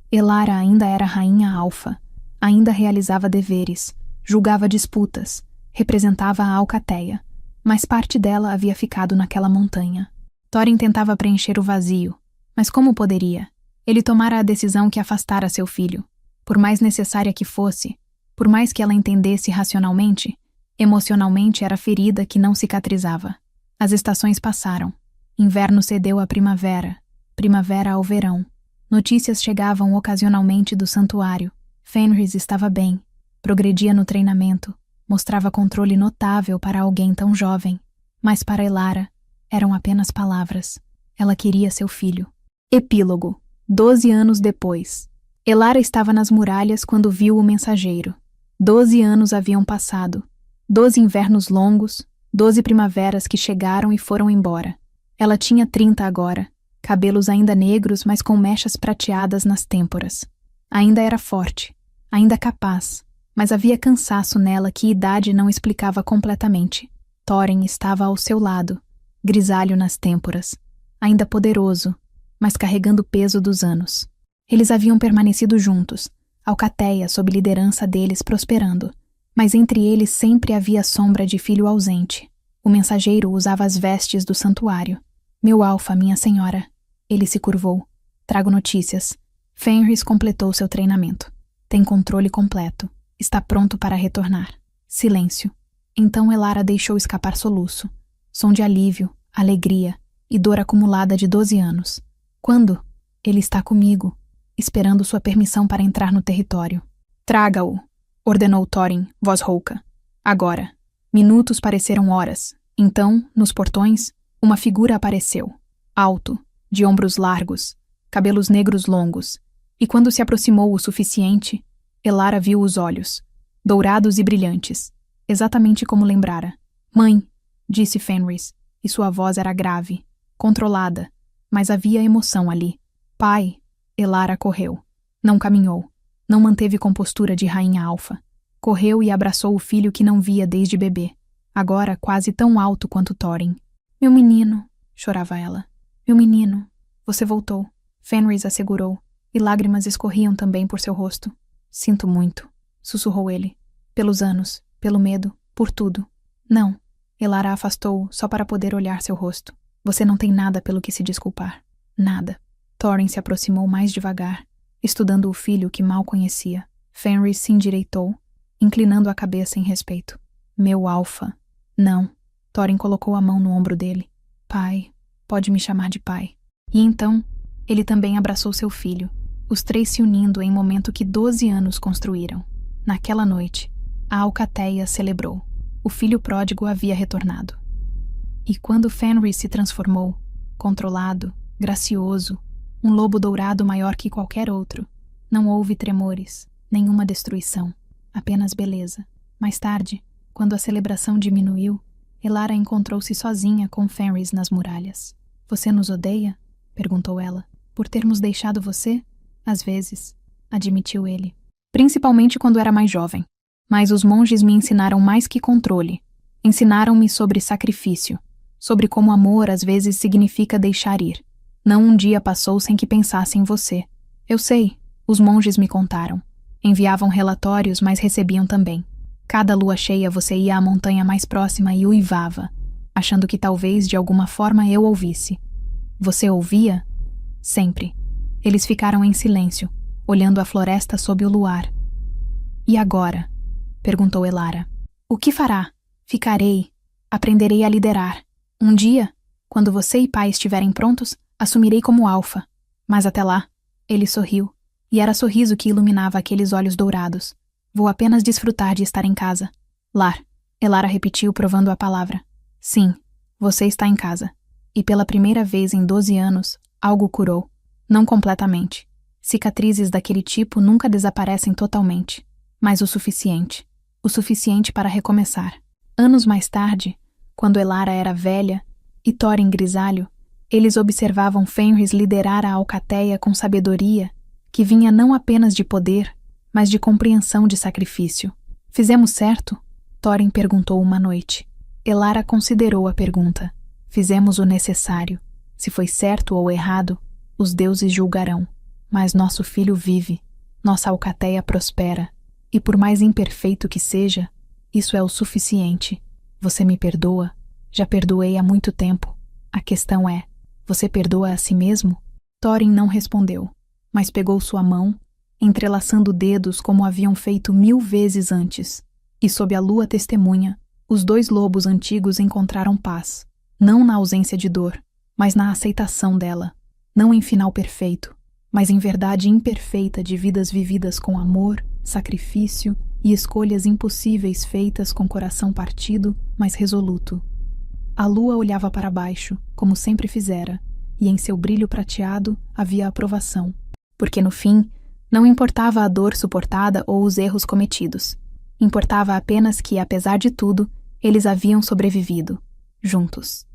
Elara ainda era rainha Alfa, ainda realizava deveres, julgava disputas, representava a Alcateia, mas parte dela havia ficado naquela montanha. Thorin tentava preencher o vazio, mas como poderia? Ele tomara a decisão que afastara seu filho. Por mais necessária que fosse, por mais que ela entendesse racionalmente, emocionalmente era ferida que não cicatrizava. As estações passaram. Inverno cedeu à primavera, primavera ao verão. Notícias chegavam ocasionalmente do santuário. Fenris estava bem, progredia no treinamento, mostrava controle notável para alguém tão jovem. Mas para Elara, eram apenas palavras. Ela queria seu filho. Epílogo. 12 anos depois. Elara estava nas muralhas quando viu o mensageiro. 12 anos haviam passado. 12 invernos longos, 12 primaveras que chegaram e foram embora. Ela tinha 30 agora, cabelos ainda negros, mas com mechas prateadas nas têmporas. Ainda era forte, ainda capaz, mas havia cansaço nela que idade não explicava completamente. Thorin estava ao seu lado, grisalho nas têmporas, ainda poderoso, mas carregando o peso dos anos. Eles haviam permanecido juntos, Alcateia sob liderança deles prosperando, mas entre eles sempre havia sombra de filho ausente. O mensageiro usava as vestes do santuário. Meu Alfa, minha senhora. Ele se curvou. Trago notícias. Fenris completou seu treinamento. Tem controle completo. Está pronto para retornar. Silêncio. Então Elara deixou escapar soluço. Som de alívio, alegria e dor acumulada de 12 anos. Quando? Ele está comigo, esperando sua permissão para entrar no território. Traga-o, ordenou Thorin, voz rouca. Agora. Minutos pareceram horas. Então, nos portões, uma figura apareceu. Alto, de ombros largos, cabelos negros longos. E quando se aproximou o suficiente, Elara viu os olhos, dourados e brilhantes, exatamente como lembrara. Mãe, disse Fenris, e sua voz era grave, controlada, mas havia emoção ali. Pai, Elara correu. Não caminhou. Não manteve compostura de rainha Alfa. Correu e abraçou o filho que não via desde bebê, agora quase tão alto quanto Thorin. Meu menino, chorava ela. Meu menino, você voltou. Fenris a segurou, e lágrimas escorriam também por seu rosto. Sinto muito, sussurrou ele. Pelos anos, pelo medo, por tudo. Não, Elara afastou-o só para poder olhar seu rosto. Você não tem nada pelo que se desculpar. Nada. Thorin se aproximou mais devagar, estudando o filho que mal conhecia. Fenris se endireitou, inclinando a cabeça em respeito. Meu Alfa. Não. Thorin colocou a mão no ombro dele. Pai, pode me chamar de pai. E então, ele também abraçou seu filho, os três se unindo em momento que 12 anos construíram. Naquela noite, a alcateia celebrou. O filho pródigo havia retornado. E quando Fenris se transformou, controlado, gracioso, um lobo dourado maior que qualquer outro, não houve tremores, nenhuma destruição, apenas beleza. Mais tarde, quando a celebração diminuiu, Elara encontrou-se sozinha com Fenris nas muralhas. Você nos odeia? Perguntou ela. Por termos deixado você? Às vezes, admitiu ele. Principalmente quando era mais jovem. Mas os monges me ensinaram mais que controle. Ensinaram-me sobre sacrifício, sobre como amor às vezes significa deixar ir. Não um dia passou sem que pensasse em você. Eu sei, os monges me contaram. Enviavam relatórios, mas recebiam também. Cada lua cheia você ia à montanha mais próxima e uivava, achando que talvez de alguma forma eu ouvisse. Você ouvia? Sempre. Eles ficaram em silêncio, olhando a floresta sob o luar. E agora? Perguntou Elara. O que fará? Ficarei. Aprenderei a liderar. Um dia, quando você e pai estiverem prontos, assumirei como alfa. Mas até lá, ele sorriu, e era sorriso que iluminava aqueles olhos dourados. Vou apenas desfrutar de estar em casa. Lar. Elara repetiu, provando a palavra. Sim, você está em casa. E pela primeira vez em 12 anos, algo curou. Não completamente. Cicatrizes daquele tipo nunca desaparecem totalmente. Mas o suficiente. O suficiente para recomeçar. Anos mais tarde, quando Elara era velha e Thorin grisalho, eles observavam Fenris liderar a alcateia com sabedoria, que vinha não apenas de poder, mas de compreensão de sacrifício. Fizemos certo? Thorin perguntou uma noite. Elara considerou a pergunta. Fizemos o necessário. Se foi certo ou errado, os deuses julgarão. Mas nosso filho vive, nossa alcateia prospera, e por mais imperfeito que seja, isso é o suficiente. Você me perdoa? Já perdoei há muito tempo. A questão é, você perdoa a si mesmo? Thorin não respondeu, mas pegou sua mão, entrelaçando dedos como haviam feito 1000 vezes antes. E sob a lua testemunha, os dois lobos antigos encontraram paz, não na ausência de dor, mas na aceitação dela, não em final perfeito, mas em verdade imperfeita de vidas vividas com amor, sacrifício e escolhas impossíveis feitas com coração partido, mas resoluto. A lua olhava para baixo, como sempre fizera, e em seu brilho prateado havia aprovação, porque no fim, não importava a dor suportada ou os erros cometidos. Importava apenas que, apesar de tudo, eles haviam sobrevivido, juntos.